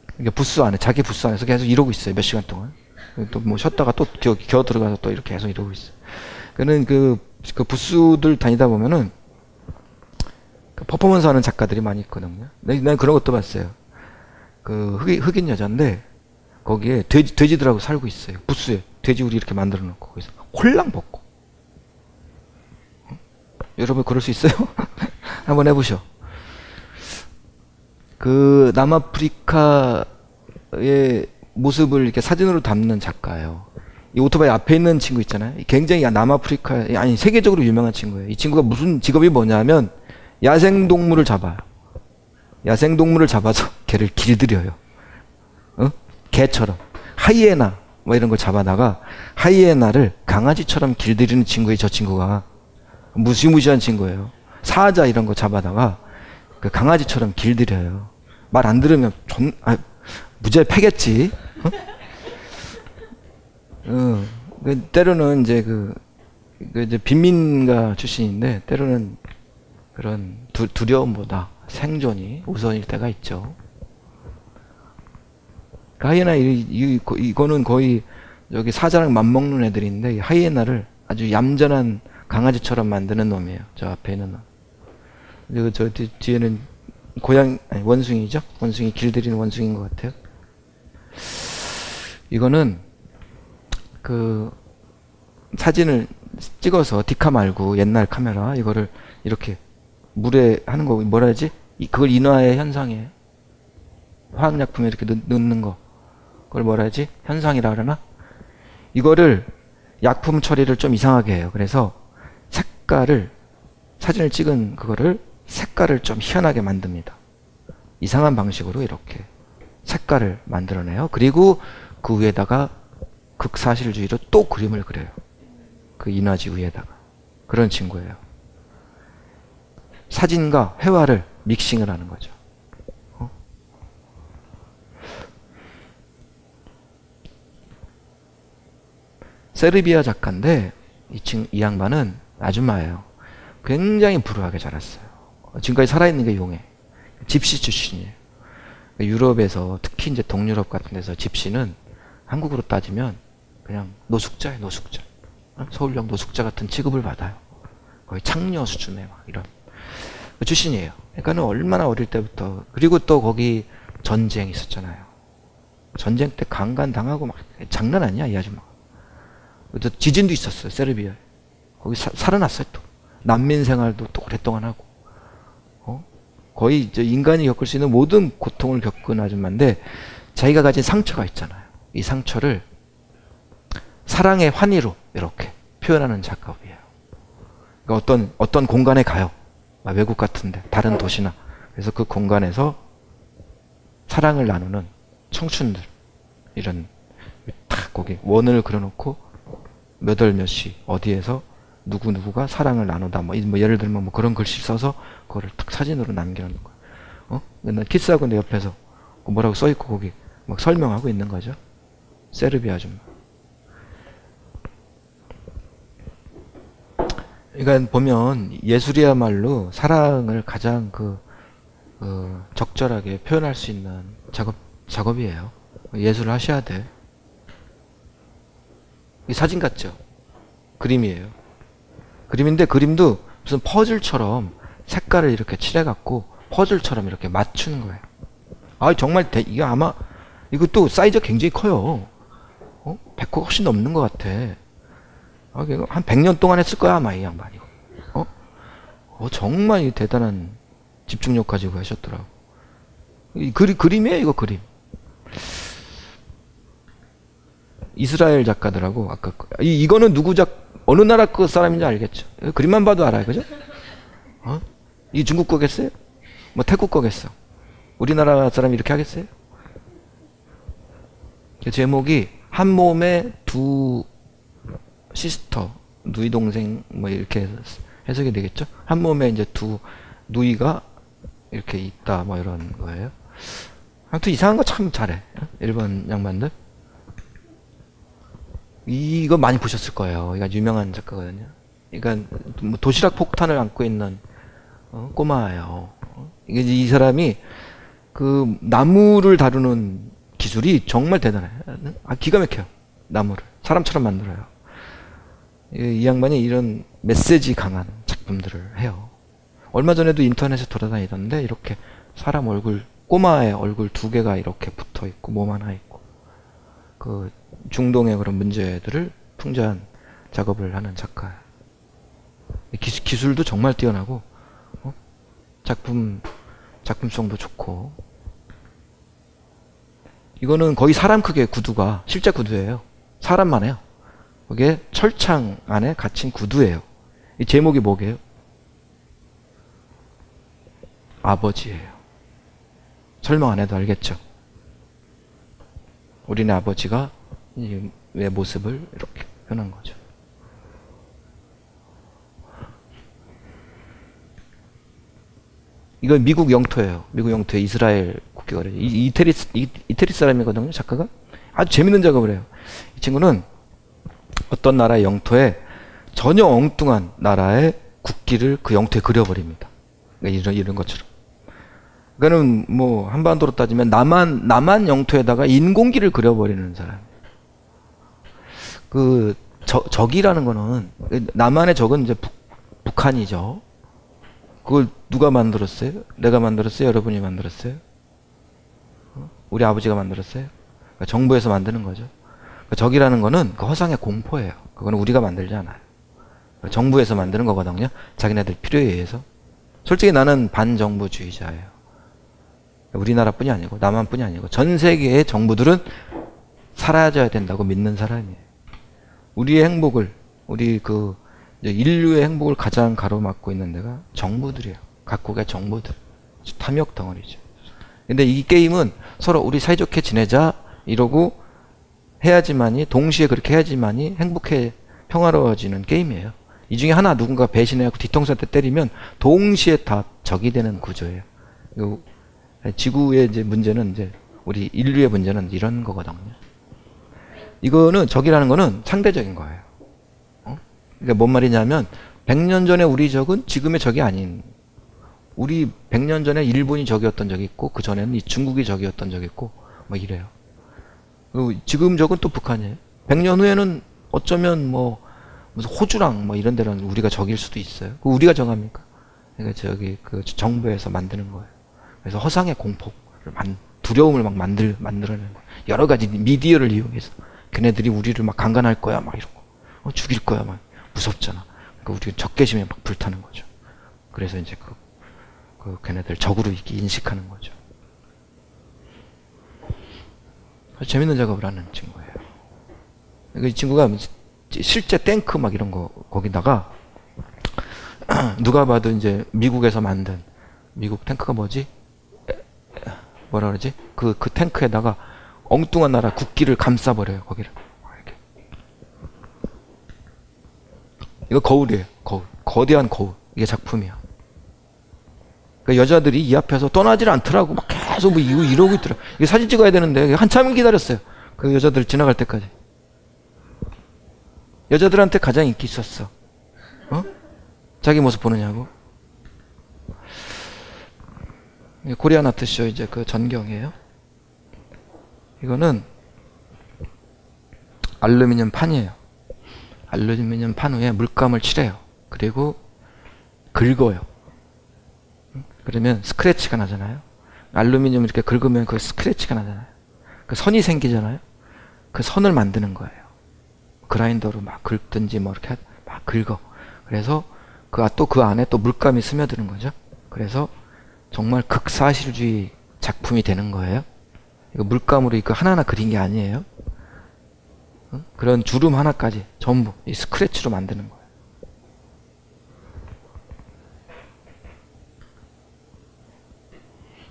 그러니까 부스 안에, 자기 부스 안에서 계속 이러고 있어요. 몇 시간 동안. 또 뭐 쉬었다가 또 겨우 들어가서 또 이렇게 계속 이러고 있어요. 그는 그 부스들 다니다 보면은 그 퍼포먼스 하는 작가들이 많이 있거든요. 난 그런 것도 봤어요. 그 흑인 여자인데 거기에 돼지들하고 살고 있어요. 부스에 돼지우리 이렇게 만들어 놓고 거기서 홀랑 벗고. 여러분 그럴 수 있어요? 한번 해보셔. 그 남아프리카의 모습을 이렇게 사진으로 담는 작가예요. 이 오토바이 앞에 있는 친구 있잖아요. 굉장히 남아프리카, 아니 세계적으로 유명한 친구예요. 이 친구가 무슨 직업이 뭐냐면 야생동물을 잡아요. 야생동물을 잡아서 걔를 길들여요. 개처럼. 하이에나 뭐 이런 걸 잡아다가 하이에나를 강아지처럼 길들이는 친구예요. 저 친구가. 무시무시한 친구예요. 사자 이런 거 잡아다가 그 강아지처럼 길들여요. 말 안 들으면 무지하게 패겠지. 때로는 이제 이제 빈민가 출신인데 때로는 그런 두려움보다 생존이 우선일 때가 있죠. 그 하이에나 이거는 거의 여기 사자랑 맞먹는 애들인데 이 하이에나를 아주 얌전한 강아지처럼 만드는 놈이에요. 저 앞에 있는 놈. 그리고 저 뒤에는 원숭이죠? 원숭이 길들이는 원숭이인 것 같아요. 이거는 그 사진을 찍어서 디카 말고 옛날 카메라 이거를 이렇게 물에 하는 거 뭐라 하지? 그걸 인화의 현상이에요. 화학약품에 이렇게 넣는 거. 그걸 뭐라 하지? 현상이라 그러나? 이거를 약품 처리를 좀 이상하게 해요. 그래서 색깔을 사진을 찍은 그거를 색깔을 좀 희한하게 만듭니다. 이상한 방식으로 이렇게 색깔을 만들어내요. 그리고 그 위에다가 극사실주의로 또 그림을 그려요. 그 인화지 위에다가. 그런 친구예요. 사진과 회화를 믹싱을 하는 거죠. 세르비아 작가인데 이 양반은 아줌마예요. 굉장히 불우하게 자랐어요. 지금까지 살아있는 게 용해. 집시 출신이에요. 유럽에서 특히 이제 동유럽 같은 데서 집시는 한국으로 따지면 그냥 노숙자예요, 노숙자. 서울역 노숙자 같은 취급을 받아요. 거의 창녀 수준의 막 이런 출신이에요. 그러니까는 얼마나 어릴 때부터. 그리고 또 거기 전쟁 있었잖아요. 전쟁 때 강간 당하고 막 장난 아니야 이 아줌마. 지진도 있었어요 세르비아에. 거기 살아났어요 또. 난민 생활도 또 오랫동안 하고. 거의 이제 인간이 겪을 수 있는 모든 고통을 겪은 아줌마인데 자기가 가진 상처가 있잖아요. 이 상처를 사랑의 환희로 이렇게 표현하는 작가이에요. 그러니까 어떤 공간에 가요. 외국 같은데 다른 도시나. 그래서 그 공간에서 사랑을 나누는 청춘들 이런 탁 거기 원을 그려놓고 몇 월 몇 시 어디에서 누구누구가 사랑을 나누다 뭐 예를 들면 뭐 그런 글씨 써서 그거를 딱 사진으로 남겨놓는 거예요. 맨날 키스하고 내 옆에서 뭐라고 써있고 거기 막 설명하고 있는 거죠. 세르비아 아줌마. 그러니까 보면 예술이야말로 사랑을 가장 적절하게 표현할 수 있는 작업이에요. 예술을 하셔야 돼. 이 사진 같죠? 그림이에요. 그림인데 그림도 무슨 퍼즐처럼 색깔을 이렇게 칠해갖고 퍼즐처럼 이렇게 맞추는 거예요. 아 정말 이게 아마 이것도 사이즈가 굉장히 커요. 100호 훨씬 넘는 것 같아. 한 100년 동안 했을 거야 아마 이 양반이. 정말 대단한 집중력 가지고 하셨더라고. 그림이에요 이거 그림. 이스라엘 작가들하고 아까 이거는 어느 나라 그 사람인지 알겠죠? 그림만 봐도 알아요, 그죠? 이 중국 거겠어요? 뭐 태국 거겠어? 우리나라 사람이 이렇게 하겠어요? 제목이 한 몸에 두 시스터, 누이 동생 뭐 이렇게 해석이 되겠죠? 한 몸에 이제 두 누이가 이렇게 있다 뭐 이런 거예요. 아무튼 이상한 거 참 잘해. 일본 양반들. 이거 많이 보셨을 거예요. 이거 유명한 작가거든요. 그러니까 뭐 도시락 폭탄을 안고 있는 꼬마예요. 이게 이 사람이 그 나무를 다루는 기술이 정말 대단해요. 기가 막혀요. 나무를 사람처럼 만들어요. 이 양반이 이런 메시지 강한 작품들을 해요. 얼마 전에도 인터넷에 돌아다니던데 이렇게 사람 얼굴, 꼬마의 얼굴 두 개가 이렇게 붙어 있고 몸 하나 있고 그 중동의 그런 문제들을 풍자한 작업을 하는 작가예요. 기술도 정말 뛰어나고 작품성도 좋고. 이거는 거의 사람 크기의 구두가 실제 구두예요. 사람만 해요. 거기에 철창 안에 갇힌 구두예요. 이 제목이 뭐게요? 아버지예요. 설명 안 해도 알겠죠? 우리네 아버지가 왜 모습을 이렇게 표현한 거죠. 이건 미국 영토예요. 미국 영토에 이스라엘 국기가 그래요. 이태리 사람이거든요, 작가가. 아주 재밌는 작업을 해요. 이 친구는 어떤 나라의 영토에 전혀 엉뚱한 나라의 국기를 그 영토에 그려버립니다. 그러니까 이런 것처럼. 그러니까는 뭐 한반도로 따지면 남한 영토에다가 인공기를 그려버리는 사람. 적이라는 거는 남한의 적은 이제 북한이죠. 그걸 누가 만들었어요? 내가 만들었어요? 여러분이 만들었어요? 우리 아버지가 만들었어요? 그러니까 정부에서 만드는 거죠. 적이라는 거는 그 허상의 공포예요. 그거는 우리가 만들지 않아요. 정부에서 만드는 거거든요. 자기네들 필요에 의해서. 솔직히 나는 반정부주의자예요. 우리나라뿐이 아니고 남한뿐이 아니고 전 세계의 정부들은 사라져야 된다고 믿는 사람이에요. 우리의 행복을, 우리 인류의 행복을 가장 가로막고 있는 데가 정부들이에요. 각국의 정부들. 탐욕 덩어리죠. 근데 이 게임은 서로 우리 사이좋게 지내자 이러고 해야지만이, 동시에 그렇게 해야지만이 행복해 평화로워지는 게임이에요. 이 중에 하나 누군가 배신해갖고 뒤통수에 때리면 동시에 다 적이 되는 구조예요. 지구의 이제 문제는 이제 우리 인류의 문제는 이런 거거든요. 이거는 적이라는 거는 상대적인 거예요. 그러니까 뭔 말이냐면 100년 전에 우리 적은 지금의 적이 아닌, 우리 100년 전에 일본이 적이었던 적이 있고 그 전에는 이 중국이 적이었던 적이 있고 뭐 이래요. 그리고 지금 적은 또 북한이에요. 100년 후에는 어쩌면 무슨 호주랑 이런 데는 우리가 적일 수도 있어요. 우리가 정합니까? 그러니까 그 정부에서 만드는 거예요. 그래서 허상의 공포를 두려움을 막 만들어내는 거예요. 여러 가지 미디어를 이용해서 걔네들이 우리를 막 강간할 거야 막 이런 거, 죽일 거야 막 무섭잖아. 그러니까 우리 적개심에 막 불타는 거죠. 그래서 이제 걔네들 적으로 인식하는 거죠. 재밌는 작업을 하는 친구예요. 이 친구가 실제 탱크 막 이런 거 거기다가 누가 봐도 이제 미국에서 만든, 미국 탱크가 뭐지? 뭐라 그러지? 그 탱크에다가 엉뚱한 나라 국기를 감싸버려요. 거기를 이렇게. 이거 거울이에요. 거울. 거대한 거울. 이게 작품이야. 그러니까 여자들이 이 앞에서 떠나질 않더라고. 막 계속 이러고 있더라고. 이게 사진 찍어야 되는데 한참 기다렸어요. 그 여자들 지나갈 때까지. 여자들한테 가장 인기 있었어. 자기 모습 보느냐고. 코리안 아트쇼 이제 그 전경이에요. 이거는 알루미늄 판이에요. 알루미늄 판 위에 물감을 칠해요. 그리고 긁어요. 그러면 스크래치가 나잖아요. 알루미늄 이렇게 긁으면 그 스크래치가 나잖아요. 그 선이 생기잖아요. 그 선을 만드는 거예요. 그라인더로 막 긁든지 이렇게 막 긁어. 그래서 또 그 안에 또 물감이 스며드는 거죠. 그래서 정말 극사실주의 작품이 되는 거예요. 이거 물감으로 이거 하나하나 그린 게 아니에요. 그런 주름 하나까지 전부 이 스크래치로 만드는 거예요.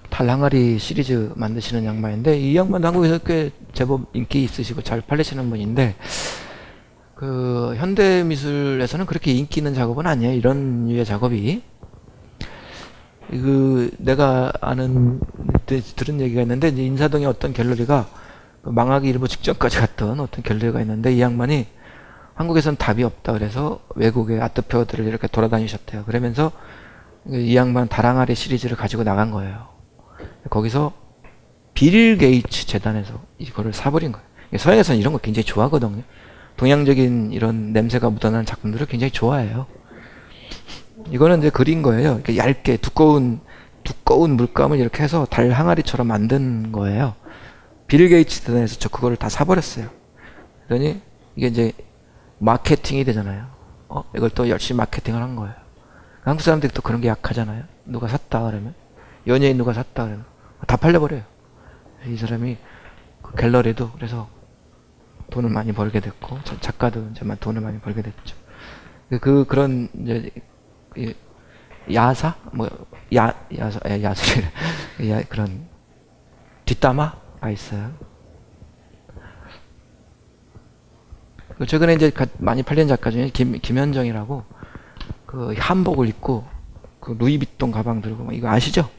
달항아리 시리즈 만드시는 양반인데, 이 양반도 한국에서 꽤 제법 인기 있으시고 잘 팔리시는 분인데, 그 현대 미술에서는 그렇게 인기 있는 작업은 아니에요. 이런 류의 작업이. 내가 아는 들은 얘기가 있는데, 이제 인사동에 어떤 갤러리가 망하기 일보 직전까지 갔던 어떤 갤러리가 있는데, 이 양반이 한국에선 답이 없다 그래서 외국의 아트페어들을 이렇게 돌아다니셨대요. 그러면서 이 양반 달항아리 시리즈를 가지고 나간 거예요. 거기서 빌 게이츠 재단에서 이거를 사버린 거예요. 서양에서는 이런 거 굉장히 좋아하거든요. 동양적인 이런 냄새가 묻어나는 작품들을 굉장히 좋아해요. 이거는 이제 그린 거예요. 이렇게 얇게 두꺼운 물감을 이렇게 해서 달 항아리처럼 만든 거예요. 빌 게이츠 재단에서 그거를 다 사버렸어요. 그러니 이게 이제 마케팅이 되잖아요. 이걸 또 열심히 마케팅을 한 거예요. 한국 사람들이 또 그런 게 약하잖아요. 누가 샀다 그러면, 연예인 누가 샀다 그러면 다 팔려버려요. 이 사람이 그 갤러리도 그래서 돈을 많이 벌게 됐고, 작가도 이제 돈을 많이 벌게 됐죠. 그런 이제 야사 그런 뒷담화가 있어요. 최근에 이제 많이 팔린 작가 중에 김현정이라고, 그 한복을 입고 그 루이비통 가방 들고 막, 이거 아시죠?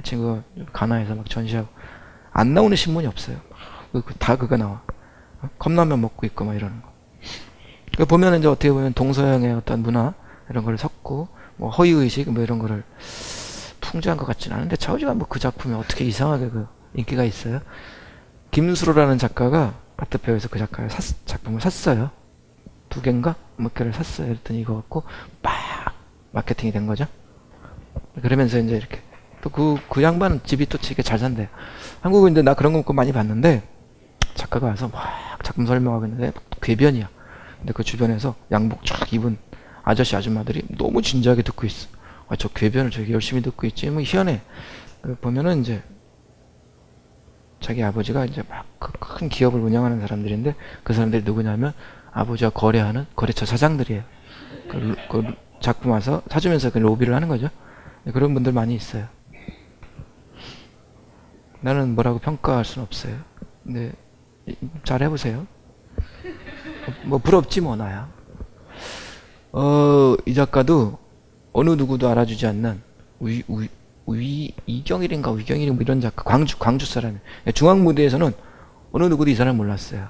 친구가 가나에서 막 전시하고 안 나오는 신문이 없어요. 다 그거 나와. 컵라면 먹고 있고 막 이러는 거. 보면은 이제 어떻게 보면 동서양의 어떤 문화 이런 걸 섞고 허위의식 이런 거를 풍자한 것 같지는 않은데, 차오지가 그 작품이 어떻게 이상하게 인기가 있어요. 김수로라는 작가가 아트페어에서 그 작품을 샀어요. 2개인가? 몇 개를 샀어요. 그랬더니 이거 갖고 막 마케팅이 된 거죠. 그러면서 이제 이렇게 또 그 양반은 집이 또 되게 잘 산대요. 한국은 이제 나 그런 거 많이 봤는데, 작가가 와서 막 작품 설명하고 있는데 궤변이야. 근데 그 주변에서 양복 쫙 입은 아저씨 아줌마들이 너무 진지하게 듣고 있어. 아, 저 궤변을 저기 열심히 듣고 있지. 뭐 희한해. 보면은 이제 자기 아버지가 이제 막 큰 기업을 운영하는 사람들인데 그 사람들이 누구냐면 아버지와 거래하는 거래처 사장들이에요. 그 작품 와서 사주면서 그 로비를 하는 거죠. 그런 분들 많이 있어요. 나는 뭐라고 평가할 수는 없어요. 근데 잘 해보세요. 뭐 부럽지 뭐 나야. 이 작가도 어느 누구도 알아주지 않는 이경일인가 위경일인가 뭐 이런 작가, 광주 사람이에요. 중앙무대에서는 어느 누구도 이 사람 몰랐어요.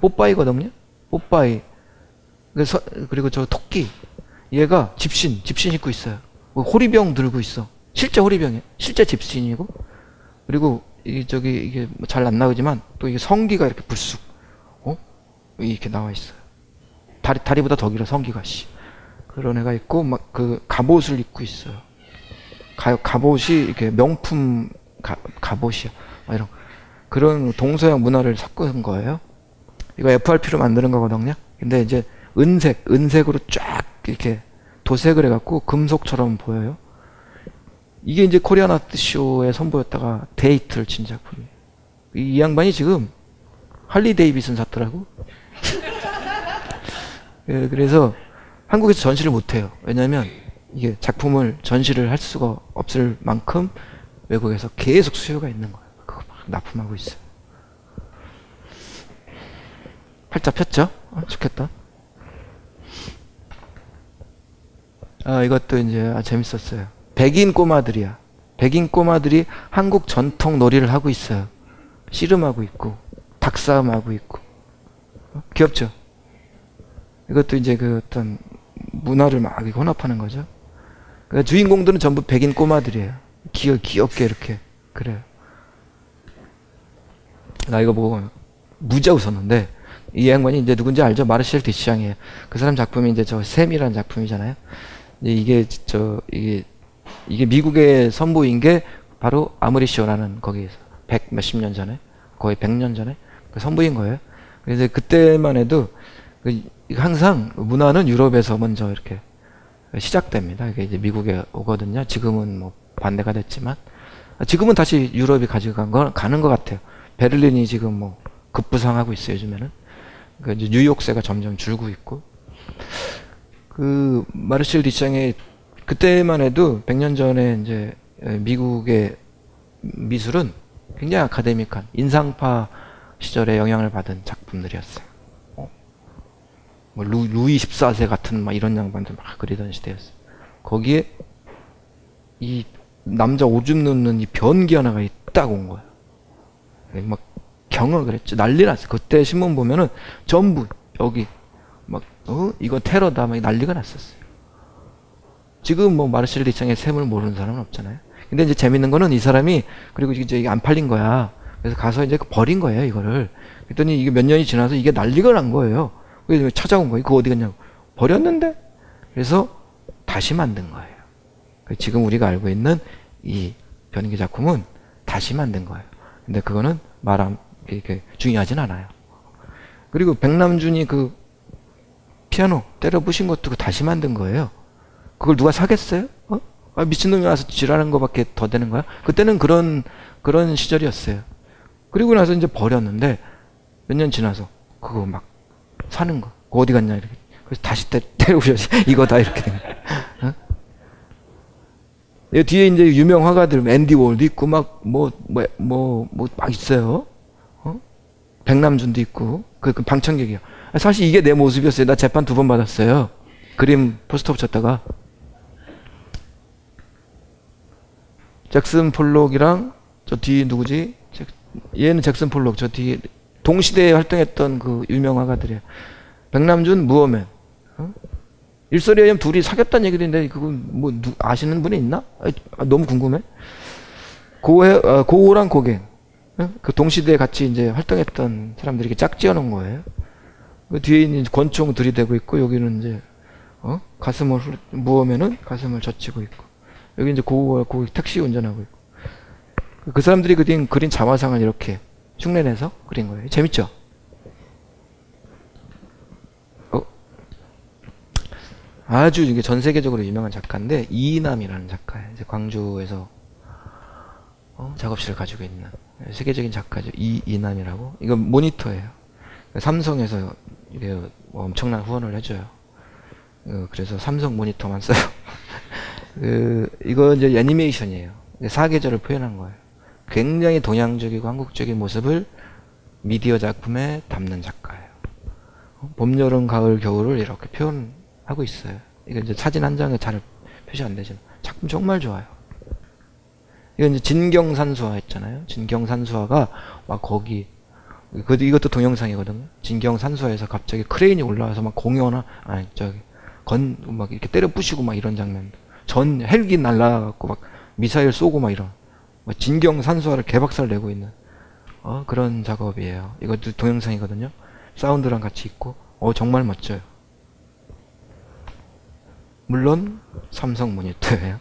뽀빠이거든요. 뽀빠이. 그리고 저 토끼. 얘가 집신 입고 있어요. 호리병 들고 있어. 실제 호리병이에요. 실제 집신이고. 그리고 이게 잘 안 나오지만 또 이게 성기가 이렇게 불쑥 이렇게 나와 있어요. 다리보다 더 길어 성기가 씨. 그런 애가 있고 막 그 갑옷을 입고 있어요. 갑옷이 이렇게 명품 갑옷이야. 이런 그런 동서양 문화를 섞은 거예요. 이거 FRP로 만드는 거거든요. 근데 이제 은색으로 쫙 이렇게 도색을 해갖고 금속처럼 보여요. 이게 이제 코리안 아트쇼에 선보였다가 데이트를 친 작품이에요. 이 양반이 지금 할리 데이비슨 샀더라고. 그래서 한국에서 전시를 못해요. 왜냐하면 이게 작품을 전시를 할 수가 없을 만큼 외국에서 계속 수요가 있는 거예요. 그거 막 납품하고 있어요. 팔자 폈죠? 좋겠다. 이것도 이제 재밌었어요. 백인 꼬마들이야. 백인 꼬마들이 한국 전통 놀이를 하고 있어요. 씨름하고 있고 닭싸움하고 있고. 귀엽죠? 이것도 이제 그 어떤 문화를 막 혼합하는 거죠. 그러니까 주인공들은 전부 백인 꼬마들이에요. 귀엽게 이렇게. 그래요. 나 이거 보고 무지하게 웃었는데, 이 양반이 이제 누군지 알죠? 마르셀 디샹이에요. 그 사람 작품이 이제 저 샘이라는 작품이잖아요. 이게 미국에 선보인 게 바로 아모리쇼라는 거기에서 몇십 년 전에, 거의 100년 전에 선보인 거예요. 그래서 그때만 해도 항상 문화는 유럽에서 먼저 이렇게 시작됩니다. 이게 이제 미국에 오거든요. 지금은 뭐 반대가 됐지만, 지금은 다시 유럽이 가는 것 같아요. 베를린이 지금 뭐 급부상하고 있어요, 요즘에는. 그러니까 이제 뉴욕세가 점점 줄고 있고. 그 마르셀 디샹의 그때만 해도 100년 전에 이제 미국의 미술은 굉장히 아카데믹한 인상파 시절에 영향을 받은 작품들이었어요. 뭐 루이 14세 같은 막 이런 양반들 막 그리던 시대였어요. 거기에 이 남자 오줌 넣는 이 변기 하나가 딱 온 거예요. 막 경악을 했죠. 난리 났어요. 그때 신문 보면은 전부 여기 막 이거 테러다 막 난리가 났었어요. 지금 뭐 마르셀 디샹의 샘을 모르는 사람은 없잖아요. 근데 이제 재밌는 거는 이 사람이 그리고 이제 이게 안 팔린 거야. 그래서 가서 이제 버린 거예요, 이거를. 그랬더니 이게 몇 년이 지나서 이게 난리가 난 거예요. 그래서 찾아온 거예요. 그거 어디 갔냐고. 버렸는데? 그래서 다시 만든 거예요. 지금 우리가 알고 있는 이 변기 작품은 다시 만든 거예요. 근데 그거는 이렇게 중요하진 않아요. 그리고 백남준이 그 피아노 때려 부신 것도 다시 만든 거예요. 그걸 누가 사겠어요? 미친놈이 와서 지랄하는 거밖에 더 되는 거야? 그때는 그런 시절이었어요. 그리고 나서 이제 버렸는데 몇 년 지나서 그거 막 사는 거. 그거 어디 갔냐 이렇게. 그래서 다시 때려오셔서 이거다 이렇게 된 거야. 이 뒤에 이제 유명 화가들 앤디 월도 있고 막 막 있어요. 백남준도 있고 그 방청객이야. 사실 이게 내 모습이었어요. 나 재판 2번 받았어요. 그림 포스터 붙였다가 잭슨 폴록이랑 저 뒤에 누구지? 얘는 잭슨 폴록. 저 뒤에 동시대에 활동했던 그 유명 화가들이에요. 백남준, 무어맨. 일설에 의하면 둘이 사귀었다는 얘기도 있는데 그건 뭐 아시는 분이 있나? 너무 궁금해. 고호랑 고갱. 그 동시대에 같이 이제 활동했던 사람들이 이렇게 짝지어 놓은 거예요. 그 뒤에 있는 권총 들이대고 있고 여기는 이제 무어맨은 가슴을 젖히고 있고 여기 이제 고기 택시 운전하고 있고 그 사람들이 그린 자화상을 이렇게 흉내내서 그린 거예요. 재밌죠? 아주 이게 전 세계적으로 유명한 작가인데 이이남이라는 작가예요. 이제 광주에서 작업실을 가지고 있는 세계적인 작가죠. 이이남이라고. 이거 모니터예요. 삼성에서 이게 엄청난 후원을 해줘요. 그래서 삼성 모니터만 써요. 이거 이제 애니메이션이에요. 사계절을 표현한 거예요. 굉장히 동양적이고 한국적인 모습을 미디어 작품에 담는 작가예요. 봄, 여름, 가을, 겨울을 이렇게 표현하고 있어요. 이거 이제 사진 한 장에 잘 표시 안 되지만 작품 정말 좋아요. 이건 이제 진경산수화 했잖아요. 진경산수화가 막 거기 이것도 동영상이거든요. 진경산수화에서 갑자기 크레인이 올라와서 막 공연하 막 이렇게 때려 부시고 막 이런 장면. 전 헬기 날라가고 막 미사일 쏘고 막 이런. 진경산수화를 개박살 내고 있는 그런 작업이에요. 이것도 동영상이거든요. 사운드랑 같이 있고 정말 멋져요. 물론 삼성 모니터예요.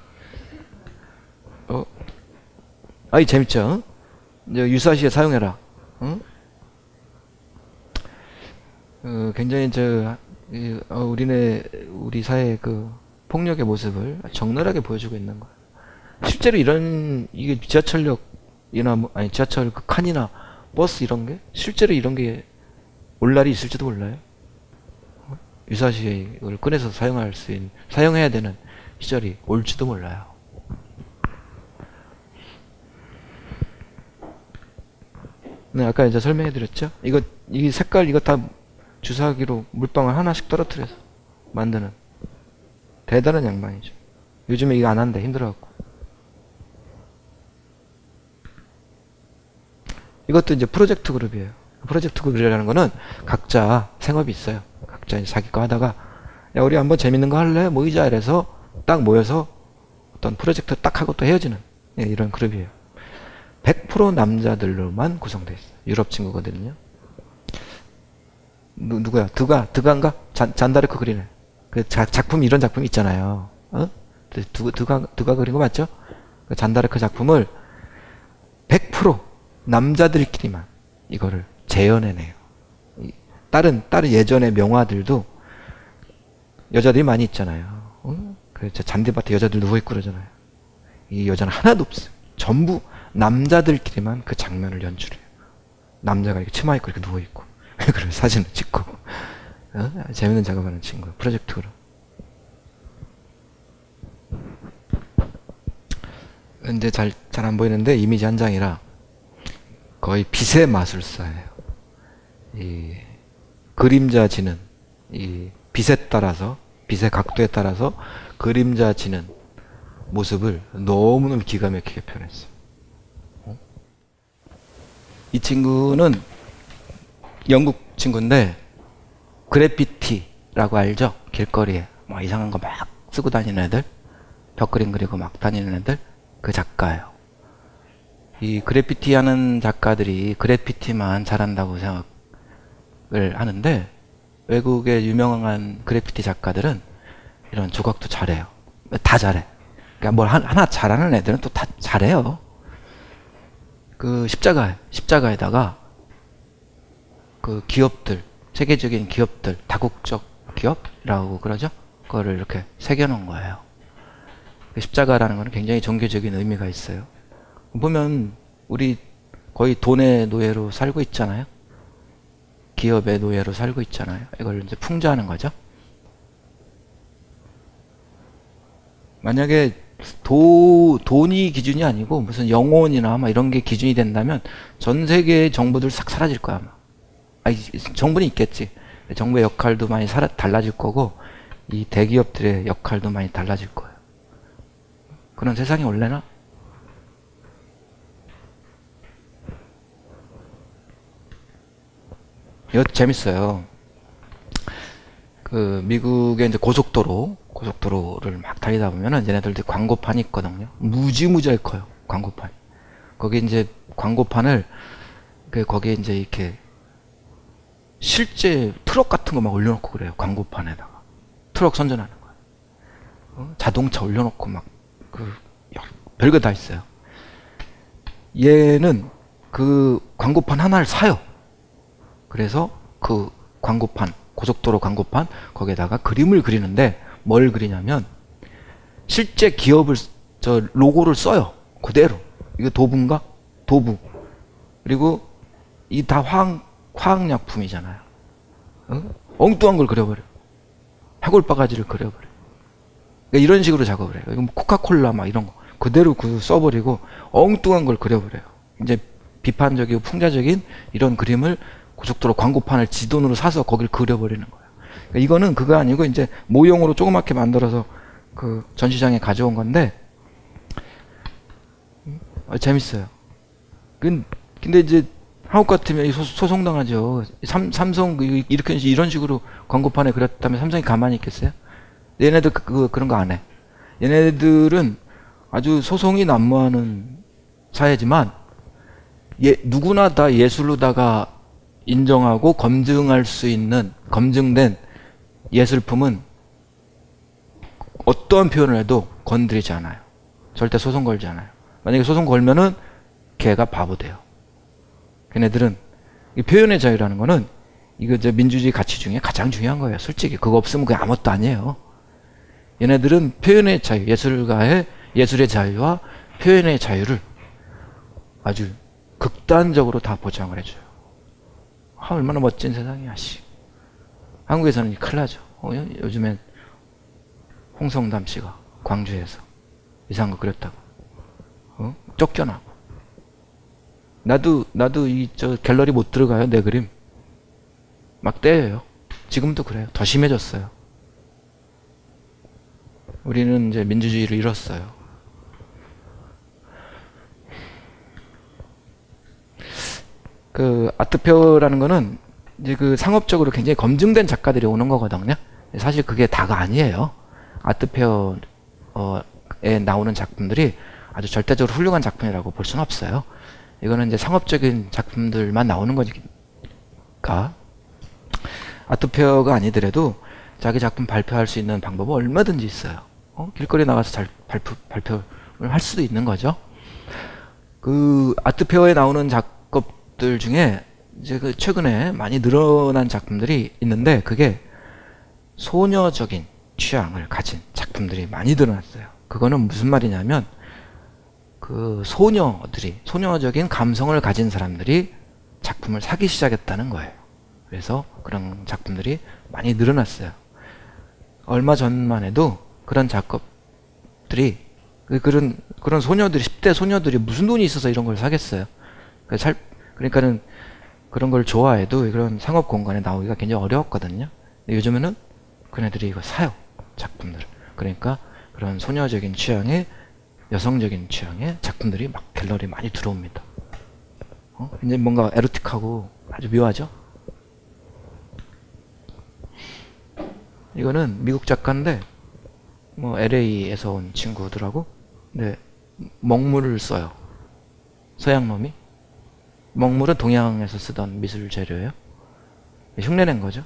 아이 재밌죠? 이제 유사시에 사용해라. 굉장히 우리 사회의 그 폭력의 모습을 적나라하게 보여주고 있는 거예요. 실제로 이게 지하철역이나 지하철 그 칸이나 버스 이런 게 실제로 이런 게 올 날이 있을지도 몰라요. 유사시에 이걸 꺼내서 사용해야 되는 시절이 올지도 몰라요. 네, 아까 이제 설명해 드렸죠? 이 색깔 이거 다 주사기로 물방울 하나씩 떨어뜨려서 만드는 대단한 양반이죠. 요즘에 이거 안 한대, 힘들어갖고. 이것도 이제 프로젝트 그룹이에요. 프로젝트 그룹이라는 거는 각자 생업이 있어요. 각자 자기 거 하다가, 야, 우리 한번 재밌는 거 할래? 모이자. 이래서 딱 모여서 어떤 프로젝트 딱 하고 또 헤어지는 이런 그룹이에요. 100% 남자들로만 구성되어 있어요. 유럽 친구거든요. 누구야? 드가인가? 잔다르크 그리네. 그 작품, 이런 작품이 있잖아요. 드가 그린 거 맞죠? 그 잔다르크 작품을 100% 남자들끼리만 이거를 재현해내요. 다른 예전의 명화들도 여자들이 많이 있잖아요. 그 잔디밭에 여자들 누워있고 그러잖아요. 이 여자는 하나도 없어요. 전부 남자들끼리만 그 장면을 연출해요. 남자가 이렇게 치마 입고 이렇게 누워있고 그런 사진을 찍고 재밌는 작업하는 친구 프로젝트로. 이제 잘 안 보이는데 이미지 한 장이라 거의 빛의 마술사예요. 이 그림자 지는 이 빛에 따라서 빛의 각도에 따라서 그림자 지는 모습을 너무너무 기가 막히게 표현했어요. 이 친구는 영국 친구인데 그래피티라고 알죠? 길거리에 뭐 이상한 거 막 쓰고 다니는 애들, 벽그림 그리고 막 다니는 애들, 그 작가예요. 이 그래피티 하는 작가들이 그래피티만 잘한다고 생각을 하는데 외국의 유명한 그래피티 작가들은 이런 조각도 잘해요. 다 잘해. 그러니까 뭘 하나 잘하는 애들은 또 다 잘해요. 그 십자가에다가 그 기업들, 세계적인 기업들, 다국적 기업이라고 그러죠? 그거를 이렇게 새겨놓은 거예요. 그 십자가라는 거는 굉장히 종교적인 의미가 있어요. 보면 우리 거의 돈의 노예로 살고 있잖아요. 기업의 노예로 살고 있잖아요. 이걸 이제 풍자하는 거죠. 만약에 돈이 기준이 아니고 무슨 영혼이나 막 이런 게 기준이 된다면 전 세계의 정부들 싹 사라질 거야 아마. 정부는 있겠지. 정부의 역할도 많이 달라질 거고 이 대기업들의 역할도 많이 달라질 거예요. 그런 세상이 올래나? 이거 재밌어요. 그 미국의 이제 고속도로를 막 달리다 보면은 얘네들도 광고판이 있거든요. 무지무지하게 커요. 광고판이. 거기 이제 광고판을 거기에 이제 이렇게 실제 트럭 같은 거 막 올려놓고 그래요. 광고판에다가 트럭 선전하는 거예요. 자동차 올려놓고 막 별거 다 있어요. 얘는 그 광고판 하나를 사요. 그래서 그 광고판, 고속도로 광고판 거기에다가 그림을 그리는데 뭘 그리냐면 실제 기업을 저 로고를 써요. 그대로. 이거 도부인가? 도부. 그리고 이 다 화학약품이잖아요. 엉뚱한 걸 그려버려. 해골바가지를 그려버려. 그러니까 이런 식으로 작업을 해요. 이거 뭐 코카콜라 막 이런 거 그대로 써버리고 엉뚱한 걸 그려버려요. 이제 비판적이고 풍자적인 이런 그림을 고속도로 광고판을 지 돈으로 사서 거길 그려버리는 거예요. 그러니까 이거는 그거 아니고 이제 모형으로 조그맣게 만들어서 그 전시장에 가져온 건데 재밌어요. 근데 이제 한국 같으면 소송당하죠. 삼성 이렇게 이런 식으로 광고판에 그렸다면 삼성이 가만히 있겠어요? 얘네들 그런 거 안 해. 얘네들은 아주 소송이 난무하는 사회지만 누구나 다 예술로다가 인정하고 검증할 수 있는 검증된 예술품은 어떠한 표현을 해도 건드리지 않아요. 절대 소송 걸지 않아요. 만약에 소송 걸면은 걔가 바보 돼요. 걔네들은 이 표현의 자유라는 거는 이거 민주주의 가치 중에 가장 중요한 거예요. 솔직히 그거 없으면 그게 아무것도 아니에요. 얘네들은 표현의 자유, 예술가의 예술의 자유와 표현의 자유를 아주 극단적으로 다 보장을 해줘요. 얼마나 멋진 세상이야, 씨. 한국에서는 큰일 나죠. 요즘엔 홍성담 씨가 광주에서 이상한 거 그렸다고. 쫓겨나고. 나도 갤러리 못 들어가요, 내 그림. 막 떼요. 지금도 그래요. 더 심해졌어요. 우리는 이제 민주주의를 잃었어요. 그 아트페어라는 거는 이제 그 상업적으로 굉장히 검증된 작가들이 오는 거거든요. 사실 그게 다가 아니에요. 아트페어에 나오는 작품들이 아주 절대적으로 훌륭한 작품이라고 볼 수는 없어요. 이거는 이제 상업적인 작품들만 나오는 거니까 아트페어가 아니더라도 자기 작품 발표할 수 있는 방법은 얼마든지 있어요. 길거리 나가서 잘 발표를 할 수도 있는 거죠. 그 아트페어에 나오는 작업들 중에 이제 그 최근에 많이 늘어난 작품들이 있는데 그게 소녀적인 취향을 가진 작품들이 많이 늘어났어요. 그거는 무슨 말이냐면 그 소녀적인 감성을 가진 사람들이 작품을 사기 시작했다는 거예요. 그래서 그런 작품들이 많이 늘어났어요. 얼마 전만 해도 그런 작업들이 그런 소녀들이 10대 소녀들이 무슨 돈이 있어서 이런 걸 사겠어요. 그러니까는 그런 걸 좋아해도 그런 상업 공간에 나오기가 굉장히 어려웠거든요. 근데 요즘에는 그네들이 이거 사요, 작품들을. 그러니까 그런 소녀적인 취향의 여성적인 취향의 작품들이 막 갤러리에 많이 들어옵니다. 이제 뭔가 에로틱하고 아주 묘하죠? 이거는 미국 작가인데 뭐 LA에서 온 친구들하고 네, 먹물을 써요. 서양 놈이. 먹물은 동양에서 쓰던 미술 재료예요. 흉내낸 거죠.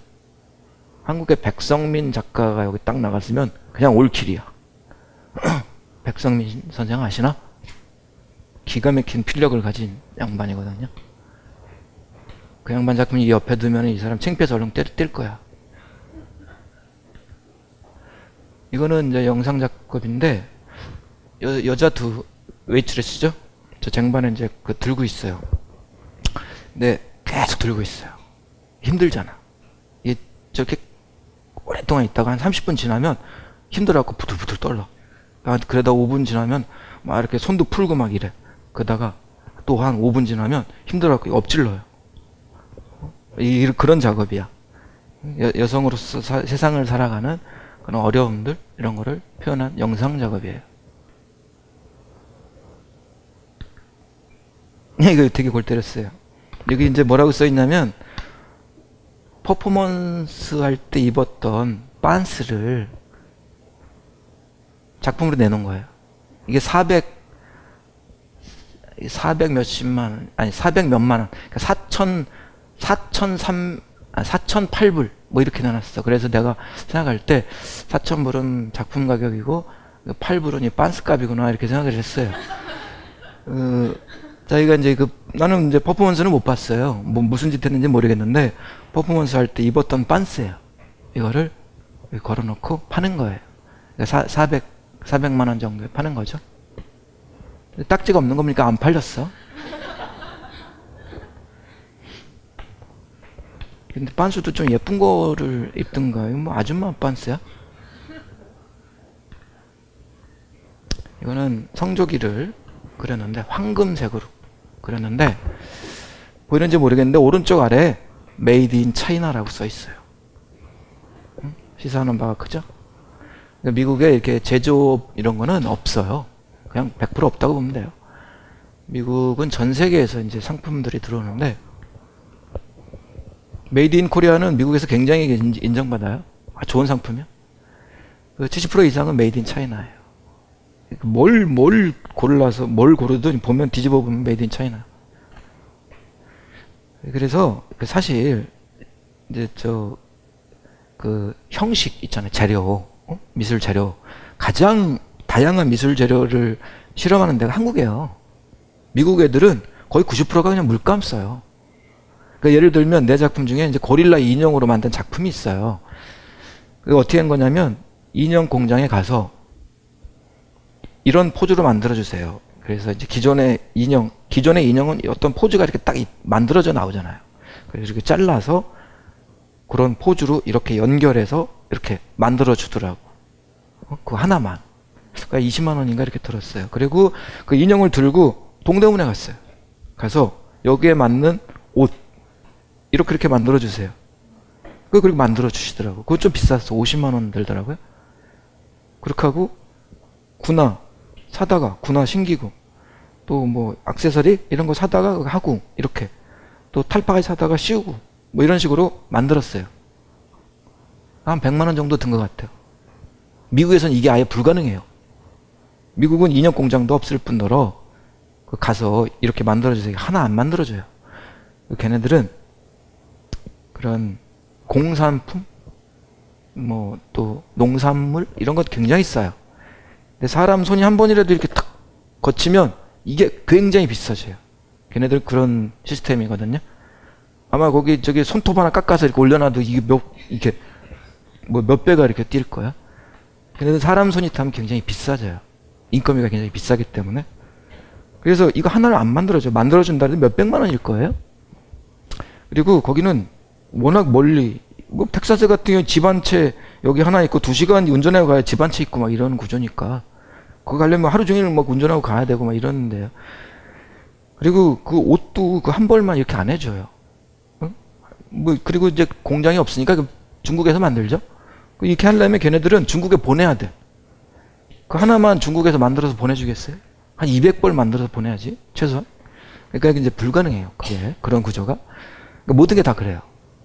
한국의 백성민 작가가 여기 딱 나갔으면 그냥 올킬이야. 백성민 선생 아시나? 기가 막힌 필력을 가진 양반이거든요. 그 양반 작품이 옆에 두면 이 사람 창피해서 얼른 뛸 거야. 이거는 이제 영상 작업인데 여자 두 웨이트레스죠? 저 쟁반에 이제 그 들고 있어요. 근데 계속 들고 있어요. 힘들잖아. 이 저렇게 오랫동안 있다가 한 30분 지나면 힘들어갖고 부들부들 떨러. 그러다 5분 지나면 막 이렇게 손도 풀고 막 이래. 그러다가 또 한 5분 지나면 힘들어갖고 엎질러요. 그런 작업이야. 여성으로서 세상을 살아가는 그런 어려움들 이런 거를 표현한 영상 작업이에요. 이거 되게 골 때렸어요. 여기 이제 뭐라고 써 있냐면 퍼포먼스 할 때 입었던 빤스를 작품으로 내놓은 거예요. 이게 400 몇십만, 아니 400 몇만 원, 그러니까 4,008불 뭐 이렇게 내놨어. 그래서 내가 생각할 때 4,000불은 작품 가격이고 8불은 이 빤스 값이구나 이렇게 생각을 했어요. 자기가 이제 나는 이제 퍼포먼스는 못 봤어요. 뭐 무슨 짓 했는지 모르겠는데, 퍼포먼스 할 때 입었던 빤스예요. 이거를 여기 걸어놓고 파는 거예요. 그러니까 400만 원 정도에 파는 거죠. 딱지가 없는 겁니까? 안 팔렸어. 근데 빤스도 좀 예쁜 거를 입든가. 이거 뭐 아줌마 빤스야? 이거는 성조기를 그렸는데, 황금색으로 그렸는데, 보이는지 모르겠는데, 오른쪽 아래 메이드 인 차이나라고 써 있어요. 시사하는 바가 크죠? 미국에 이렇게 제조업 이런 거는 없어요. 그냥 100% 없다고 보면 돼요. 미국은 전 세계에서 이제 상품들이 들어오는데, 메이드 인 코리아는 미국에서 굉장히 인정받아요. 좋은 상품이요. 70% 이상은 메이드 인 차이나예요. 뭘 골라서, 뭘 고르든 보면 뒤집어 보면 메이드 인 차이나. 그래서 사실, 이제 형식 있잖아요. 재료. 미술 재료. 가장 다양한 미술 재료를 실험하는 데가 한국이에요. 미국 애들은 거의 90%가 그냥 물감 써요. 그러니까 예를 들면 내 작품 중에 이제 고릴라 인형으로 만든 작품이 있어요. 그게 어떻게 한 거냐면 인형 공장에 가서 이런 포즈로 만들어주세요. 그래서 이제 기존의 인형은 어떤 포즈가 이렇게 딱 만들어져 나오잖아요. 그래서 이렇게 잘라서 그런 포즈로 이렇게 연결해서 이렇게 만들어주더라고. 그거 하나만. 그러니까 20만 원인가 이렇게 들었어요. 그리고 그 인형을 들고 동대문에 갔어요. 가서 여기에 맞는 옷 이렇게 만들어주세요. 그리고 만들어주시더라고. 그거 좀 비쌌어. 50만 원 들더라고요. 그렇게 하고 사다가 군화 신기고 또 뭐 액세서리 이런 거 사다가 하고 이렇게 또 탈바가지 사다가 씌우고 뭐 이런 식으로 만들었어요. 한 100만 원 정도 든 것 같아요. 미국에서는 이게 아예 불가능해요. 미국은 인형 공장도 없을 뿐더러 가서 이렇게 만들어주세요. 하나 안 만들어줘요. 걔네들은 그런 공산품, 뭐 또 농산물 이런 것 굉장히 싸요. 근데 사람 손이 한 번이라도 이렇게 탁 거치면 이게 굉장히 비싸져요. 걔네들 그런 시스템이거든요. 아마 거기 손톱 하나 깎아서 이렇게 올려놔도 이게 몇 배가 이렇게 뛸 거야. 걔네들 사람 손이 타면 굉장히 비싸져요. 인건비가 굉장히 비싸기 때문에. 그래서 이거 하나를 안 만들어줘. 만들어준다 해도 몇 백만 원일 거예요. 그리고 거기는 워낙 멀리, 뭐 텍사스 같은 경우 집 한 채 여기 하나 있고 2시간 운전하고 가야 집 한 채 있고 막 이런 구조니까 거기 가려면 하루 종일 막 운전하고 가야 되고 막 이러는데요. 그리고 그 옷도 그 한 벌만 이렇게 안 해줘요. 응? 뭐 그리고 이제 공장이 없으니까 중국에서 만들죠. 이렇게 하려면 걔네들은 중국에 보내야 돼. 그 하나만 중국에서 만들어서 보내주겠어요? 한 200벌 만들어서 보내야지 최소한. 그러니까 이제 불가능해요. 그게 그런 구조가. 그러니까 모든 게 다 그래요.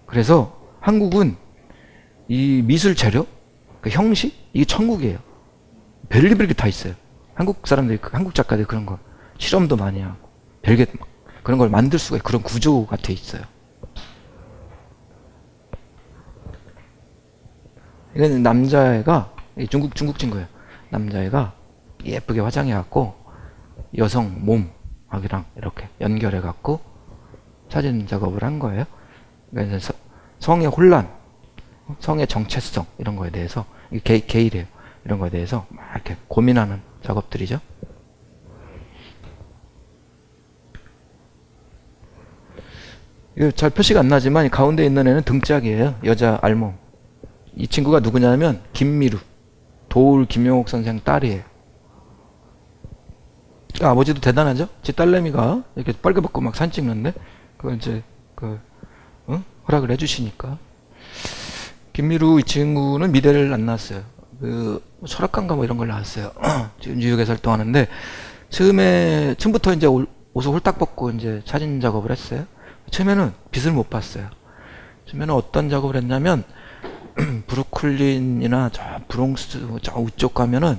그래서 한국은 이 미술 재료, 그 형식 이게 천국이에요. 별의별 게 다 있어요. 한국 사람들이 한국 작가들이 그런 거 실험도 많이 하고 별게 그런 걸 만들 수가 그런 구조가 돼 있어요. 이건 남자애가 중국 친구예요. 남자애가 예쁘게 화장해갖고 여성 몸하고랑 이렇게 연결해갖고 사진 작업을 한 거예요. 그러니까 성의 혼란, 성의 정체성 이런 거에 대해서 게이래요. 이런 거에 대해서 막 이렇게 고민하는 작업들이죠. 이거 잘 표시가 안 나지만 이 가운데 있는 애는 등짝이에요. 여자 알몸. 이 친구가 누구냐면 김미루, 도울 김용옥 선생 딸이에요. 아버지도 대단하죠? 제 딸내미가 이렇게 빨개벗고 막 사진 찍는데 그걸 이제 허락을 해주시니까. 김미루 이 친구는 미대를 안 나왔어요. 철학관가 뭐 이런 걸 나왔어요. 지금 뉴욕에서 활동하는데 처음부터 이제 옷을 홀딱 벗고 이제 사진 작업을 했어요. 처음에는 빛을 못 봤어요. 처음에는 어떤 작업을 했냐면 브루클린이나 저 브롱스 저 우쪽 가면은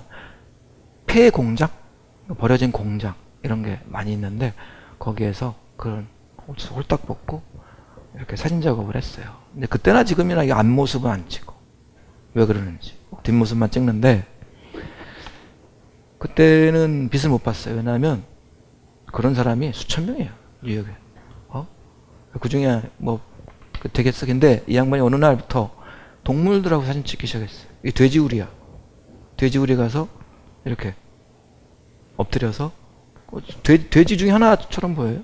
폐 공장, 버려진 공장 이런 게 많이 있는데 거기에서 그런 옷을 홀딱 벗고 이렇게 사진 작업을 했어요. 근데 그때나 지금이나 이 앞모습은 안 찍고 왜 그러는지 뒷모습만 찍는데 그때는 빛을 못 봤어요. 왜냐하면 그런 사람이 수천 명이에요, 뉴욕에. 그 중에 뭐 되겠어. 근데 이 양반이 어느 날부터 동물들하고 사진 찍기 시작했어요. 이 돼지우리야. 돼지우리 가서 이렇게 엎드려서 돼지 중에 하나처럼 보여요.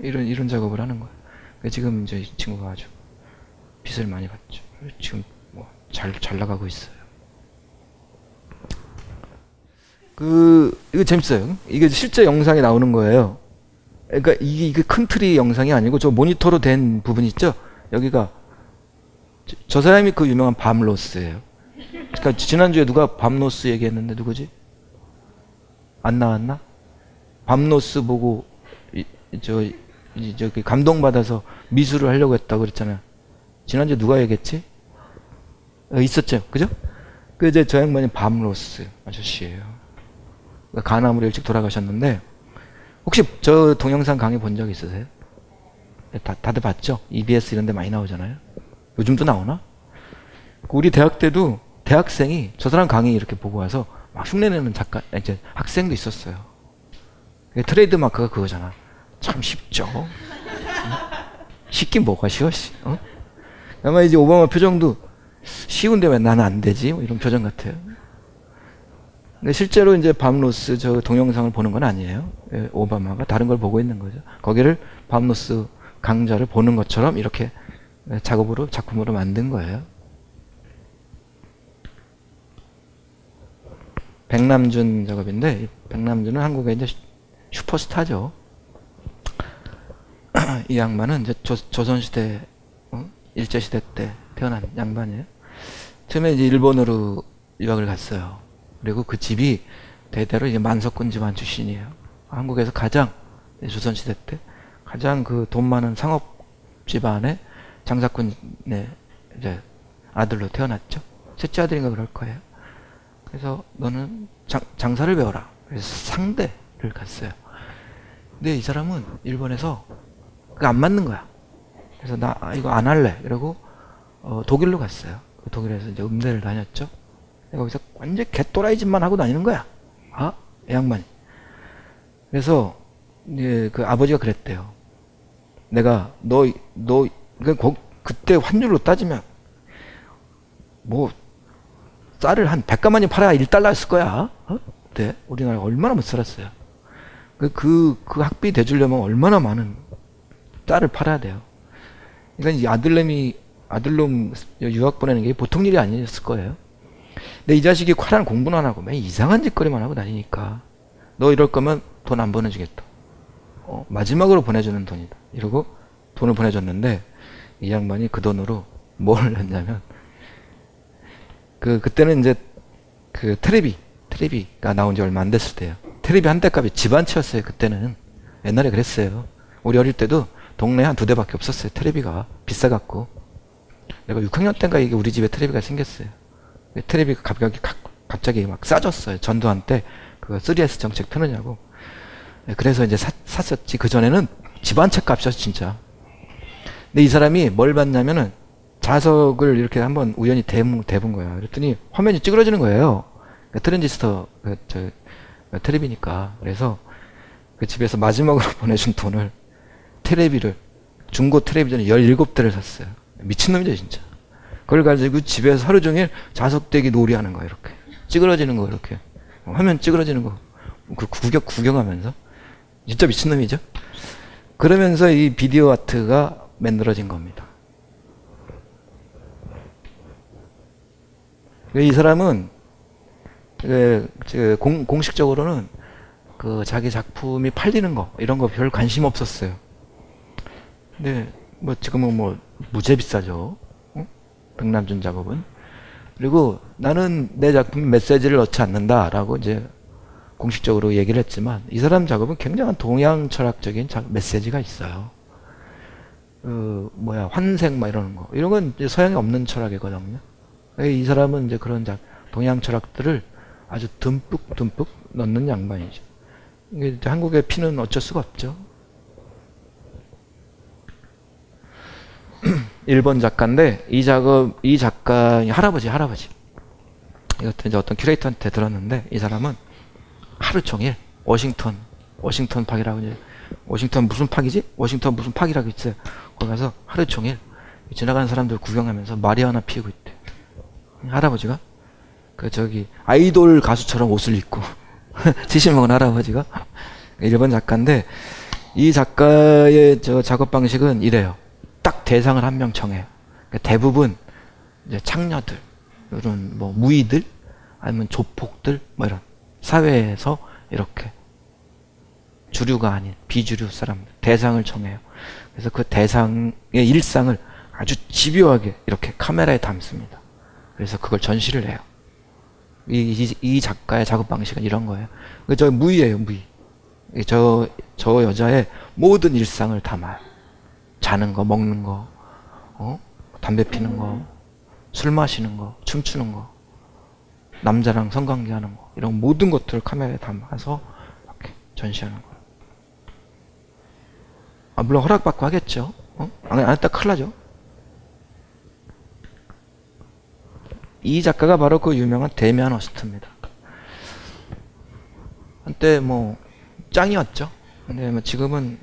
이런 작업을 하는 거예요. 지금 이제 이 친구가 아주 빚을 많이 받죠. 지금 뭐 잘 나가고 있어요. 이거 재밌어요. 이게 실제 영상에 나오는 거예요. 그러니까 이게 큰 틀이 영상이 아니고 저 모니터로 된 부분 있죠? 여기가 저 사람이 그 유명한 밤 로스예요. 그러니까 지난주에 누가 밤 로스 얘기했는데 누구지? 안 나왔나? 밤 로스 보고 저기 감동받아서 미술을 하려고 했다고 그랬잖아요. 지난주에 누가 얘기했지? 있었죠. 그죠? 이제 저 양반이 밤 로스 아저씨예요. 가남으로 일찍 돌아가셨는데 혹시 저 동영상 강의 본 적 있으세요? 다들 봤죠? EBS 이런 데 많이 나오잖아요. 요즘도 나오나? 우리 대학 때도 대학생이 저 사람 강의 이렇게 보고 와서 막 흉내내는 이제 학생도 있었어요. 트레이드 마크가 그거잖아. 참 쉽죠? 쉽긴 뭐가 쉬워, 아마 이제 오바마 표정도 쉬운데 왜 나는 안 되지? 뭐 이런 표정 같아요. 근데 실제로 이제 밤로스 저 동영상을 보는 건 아니에요. 오바마가 다른 걸 보고 있는 거죠. 거기를 밤로스 강좌를 보는 것처럼 이렇게 작품으로 만든 거예요. 백남준 작업인데, 백남준은 한국의 이제 슈퍼스타죠. 이 양반은 이제 조선시대, 일제시대 때 태어난 양반이에요. 처음에 이제 일본으로 유학을 갔어요. 그리고 그 집이 대대로 이제 만석군 집안 출신이에요. 한국에서 가장, 조선시대 때 가장 그 돈 많은 상업 집안의 장사꾼의 이제 아들로 태어났죠. 셋째 아들인가 그럴 거예요. 그래서 너는 장사를 배워라. 그래서 상대를 갔어요. 근데 이 사람은 일본에서 그게 안 맞는 거야. 그래서 나 이거 안 할래. 그러고 독일로 갔어요. 독일에서 이제 음대를 다녔죠. 거기서 완전 개또라이 짓만 하고 다니는 거야. 이 양반이. 그래서 이제 그 아버지가 그랬대요. 내가 그때 환율로 따지면 뭐 쌀을 한 100가마니 팔아야 1달러였을 거야. 그때 우리나라 얼마나 못 살았어요. 그 학비 대주려면 얼마나 많은 쌀을 팔아야 돼요. 그러니까 이 아들놈 유학 보내는 게 보통 일이 아니었을 거예요. 근데 이 자식이 과란 공부는 안 하고 매 이상한 짓거리만 하고 다니니까 너 이럴 거면 돈 안 보내주겠다. 마지막으로 보내주는 돈이다. 이러고 돈을 보내줬는데 이 양반이 그 돈으로 뭘 했냐면 그때는 이제 그 테레비가 나온 지 얼마 안 됐을 때예요. 테레비 한 대 값이 집 한 채였어요. 그때는. 옛날에 그랬어요. 우리 어릴 때도 동네에 한 2대밖에 없었어요. 테레비가 비싸갖고. 내가 6학년 때인가 이게 우리 집에 테레비가 생겼어요. 테레비가 갑자기 막 싸졌어요. 전두환 때 그 3S 정책 펴느냐고. 그래서 이제 샀었지. 그전에는 집 한 채 값이었어, 진짜. 근데 이 사람이 뭘 봤냐면은 자석을 이렇게 한번 우연히 대본 거야. 그랬더니 화면이 찌그러지는 거예요. 트랜지스터, 테레비니까. 그래서 그 집에서 마지막으로 보내준 돈을 중고 텔레비전을 17대를 샀어요. 미친놈이죠, 진짜. 그걸 가지고 집에서 하루 종일 자석대기 놀이하는 거야, 이렇게. 찌그러지는 거, 이렇게. 화면 찌그러지는 거. 구경하면서. 진짜 미친놈이죠? 그러면서 이 비디오 아트가 만들어진 겁니다. 이 사람은, 공식적으로는 자기 작품이 팔리는 거, 이런 거 별 관심 없었어요. 근데, 지금은 무지 비싸죠. 백남준 작업은. 그리고 나는 내 작품 메시지를 넣지 않는다라고 이제 공식적으로 얘기를 했지만 이 사람 작업은 굉장한 동양 철학적인 메시지가 있어요. 환생 이러는 거. 이런 건 이제 서양에 없는 철학이거든요. 이 사람은 이제 그런 동양 철학들을 아주 듬뿍 넣는 양반이죠. 이게 한국의 피는 어쩔 수가 없죠. 일본 작가인데 이 작가의 할아버지. 이것도 이제 어떤 큐레이터한테 들었는데 이 사람은 하루 종일 워싱턴 워싱턴 파크라고 이제 워싱턴 무슨 파크이지? 워싱턴 무슨 파크라고 있어요. 거기 가서 하루 종일 지나가는 사람들 구경하면서 마리화나 피우고 있대. 할아버지가 그 저기 아이돌 가수처럼 옷을 입고 70먹은 할아버지가 일본 작가인데 이 작가의 저 작업 방식은 이래요. 딱 대상을 한 명 정해요. 그러니까 대부분 이제 창녀들, 이런 뭐 무의들, 아니면 조폭들, 뭐 이런 사회에서 이렇게 주류가 아닌 비주류 사람들 대상을 정해요. 그래서 그 대상의 일상을 아주 집요하게 이렇게 카메라에 담습니다. 그래서 그걸 전시를 해요. 이 작가의 작업 방식은 이런 거예요. 저 무의예요, 무의. 저 여자의 모든 일상을 담아요. 자는 거, 먹는 거, 담배 피는 거, 술 마시는 거, 춤추는 거, 남자랑 성관계 하는 거, 이런 모든 것들을 카메라에 담아서 이렇게 전시하는 거예요. 물론 허락받고 하겠죠. 안 했다 큰일 나죠. 이 작가가 바로 그 유명한 데미안 허스트입니다. 한때 뭐 짱이었죠. 근데 뭐 지금은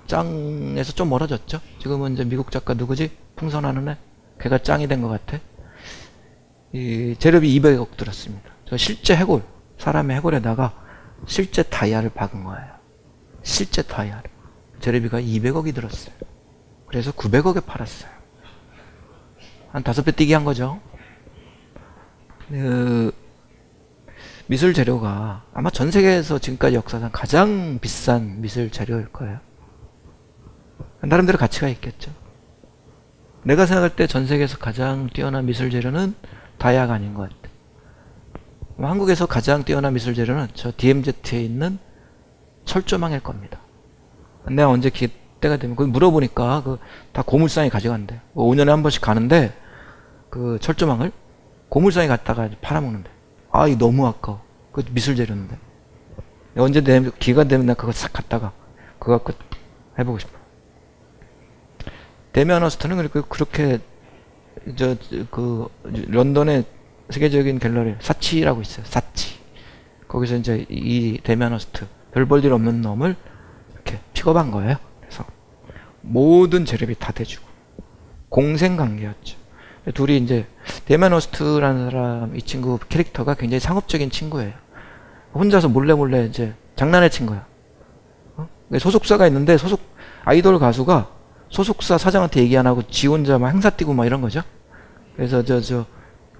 짱에서 좀 멀어졌죠. 지금은 이제 미국 작가 누구지? 풍선하는 애? 걔가 짱이 된 것 같아. 이 재료비 200억 들었습니다. 저 실제 해골, 사람의 해골에다가 실제 다이아를 박은 거예요. 실제 다이아를. 재료비가 200억이 들었어요. 그래서 900억에 팔았어요. 한 5배 뛰기 한 거죠. 미술 재료가 아마 전 세계에서 지금까지 역사상 가장 비싼 미술 재료일 거예요. 나름대로 가치가 있겠죠. 내가 생각할 때 전 세계에서 가장 뛰어난 미술 재료는 다이아가 아닌 것 같아. 한국에서 가장 뛰어난 미술 재료는 저 DMZ에 있는 철조망일 겁니다. 내가 언제 때가 되면 그거 물어보니까 그 다 고물상에 가져간대. 5년에 한 번씩 가는데 그 철조망을 고물상에 갔다가 팔아먹는데. 이거 너무 아까워. 그 미술 재료인데. 언제 되면 기회가 되면 나 그거 싹 갖다가 그거 갖고 해보고 싶어. 데미안 허스트는 그렇게 그 런던의 세계적인 갤러리 사치라고 있어요. 사치. 거기서 이제 이 데미안 허스트 별 볼 일 없는 놈을 이렇게 픽업한 거예요. 그래서 모든 재료비 다 대주고 공생관계였죠. 둘이 이제 데미안 허스트라는 사람, 이 친구 캐릭터가 굉장히 상업적인 친구예요. 혼자서 몰래 이제 장난을 친 거야. 소속사가 있는데 아이돌 가수가 소속사 사장한테 얘기 안 하고 지 혼자 막 행사 뛰고 막 이런 거죠. 그래서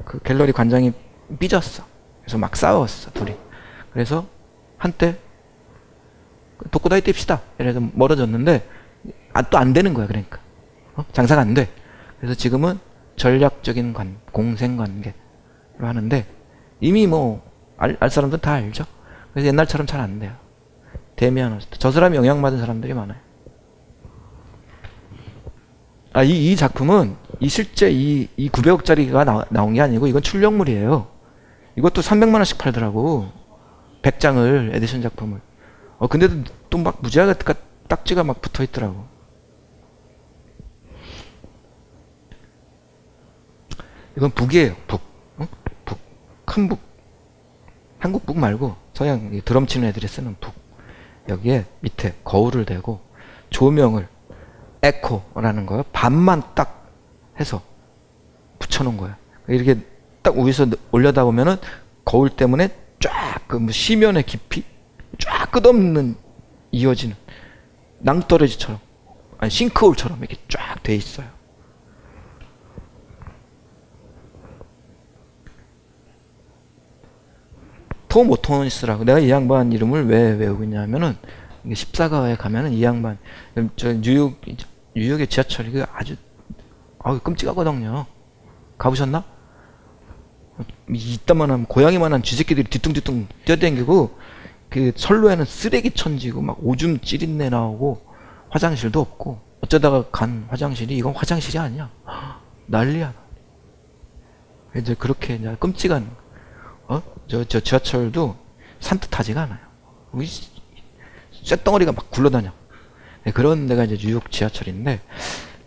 그 갤러리 관장이 삐졌어. 그래서 막 싸웠어, 둘이. 그래서 한때 독고다이 띱시다. 이래서 멀어졌는데 또 안 되는 거야, 그러니까. 장사가 안 돼. 그래서 지금은 전략적인 공생관계로 하는데 이미 뭐 알 사람들은 다 알죠. 그래서 옛날처럼 잘 안 돼요. 데미안 허스트. 저 사람이 영향받은 사람들이 많아요. 이 작품은 실제 이 900억짜리가 나온 게 아니고 이건 출력물이에요. 이것도 300만 원씩 팔더라고. 100장을 에디션 작품을. 근데도 또 막 무지하게 딱지가 막 붙어 있더라고. 이건 북이에요. 북. 북. 큰 북. 한국 북 말고 서양 드럼 치는 애들이 쓰는 북. 여기에 밑에 거울을 대고 조명을 에코라는 거요. 반만 딱 해서 붙여놓은 거예요. 이렇게 딱 위에서 올려다 보면은 거울 때문에 쫙 그 뭐 시면의 깊이 쫙 끝없는 이어지는 낭떠러지처럼 아니 싱크홀처럼 이렇게 쫙 돼 있어요. 톰 오토니스라고. 내가 이 양반 이름을 왜 외우고 있냐면은 십사가에 가면은 이 양반 저 뉴욕의 지하철이 아주 끔찍하거든요. 가보셨나? 이따만한 고양이만한 쥐새끼들이 뒤뚱뒤뚱 뛰어다니고 그 선로에는 쓰레기 천지고 막 오줌 찌린내 나오고 화장실도 없고 어쩌다가 간 화장실이 이건 화장실이 아니야. 난리야. 이제 그렇게 이제 끔찍한 저 지하철도 산뜻하지가 않아요. 쇳덩어리가 막 굴러다녀. 네, 그런 데가 이제 뉴욕 지하철인데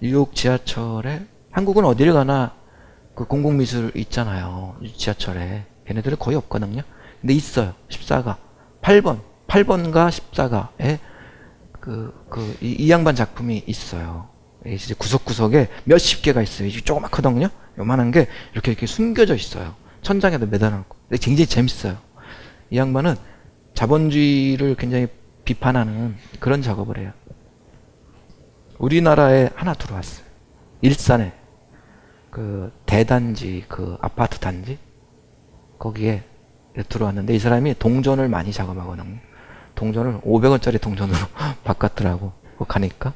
뉴욕 지하철에 한국은 어디를 가나 그 공공미술 있잖아요. 지하철에. 걔네들은 거의 없거든요. 근데 있어요. 14가 8번 8번가 14가에 이 양반 작품이 있어요. 이제 구석구석에 몇십 개가 있어요. 이게 조그맣거든요. 요만한 게 이렇게 숨겨져 있어요. 천장에도 매달아놓고. 근데 굉장히 재밌어요. 이 양반은 자본주의를 굉장히 비판하는 그런 작업을 해요. 우리나라에 하나 들어왔어요. 일산에 그 대단지, 그 아파트 단지 거기에 들어왔는데 이 사람이 동전을 많이 작업하거든요. 동전을 500원짜리 동전으로 바꿨더라고. 가니까.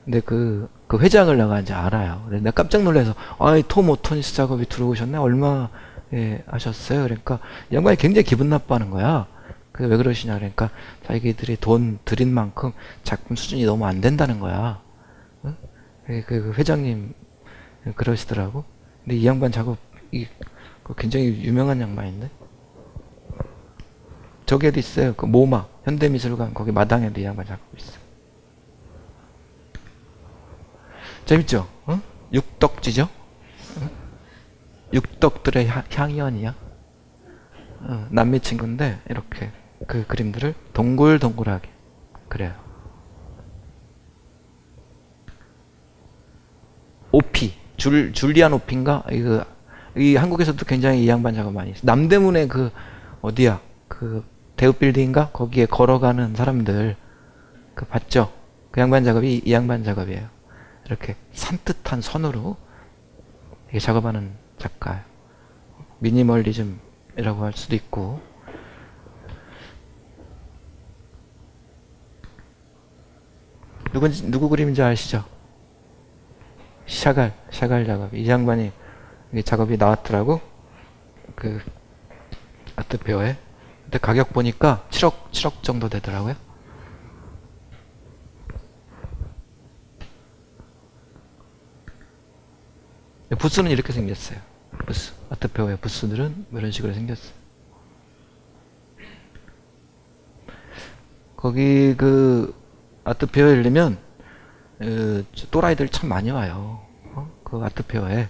근데 그 회장을 내가 이제 알아요. 내가 깜짝 놀라서, 톰 오토니스 작업이 들어오셨네? 얼마 하셨어요? 그러니까 이 양반이 굉장히 기분 나빠하는 거야. 왜 그러시냐? 그러니까 자기들이 돈 들인 만큼 작품 수준이 너무 안 된다는 거야. 응? 그 회장님 그러시더라고. 근데 이 양반 작업이 굉장히 유명한 양반인데. 저기에도 있어요. 그 모마 현대미술관 거기 마당에도 이 양반 작업이 있어요. 재밌죠? 어? 육덕지죠? 어? 육덕들의 향연이야. 남미 친구인데 이렇게 그 그림들을 동글동글하게 그래요. 오피, 줄리안 오피인가? 이 한국에서도 굉장히 이 양반 작업 많이 있어요. 남대문에 어디야? 대읍빌딩인가? 거기에 걸어가는 사람들 봤죠? 그 양반 작업이 이 양반 작업이에요. 이렇게 산뜻한 선으로 이렇게 작업하는 작가예요. 미니멀리즘이라고 할 수도 있고. 누구 그림인지 아시죠? 샤갈 작업. 이 양반이 작업이 나왔더라고. 그 아트페어에. 근데 가격 보니까 7억 정도 되더라고요. 부스는 이렇게 생겼어요. 부스. 아트페어의 부스들은 이런 식으로 생겼어요. 거기 아트페어에 이르면 또라이들 참 많이 와요. 그 아트페어에.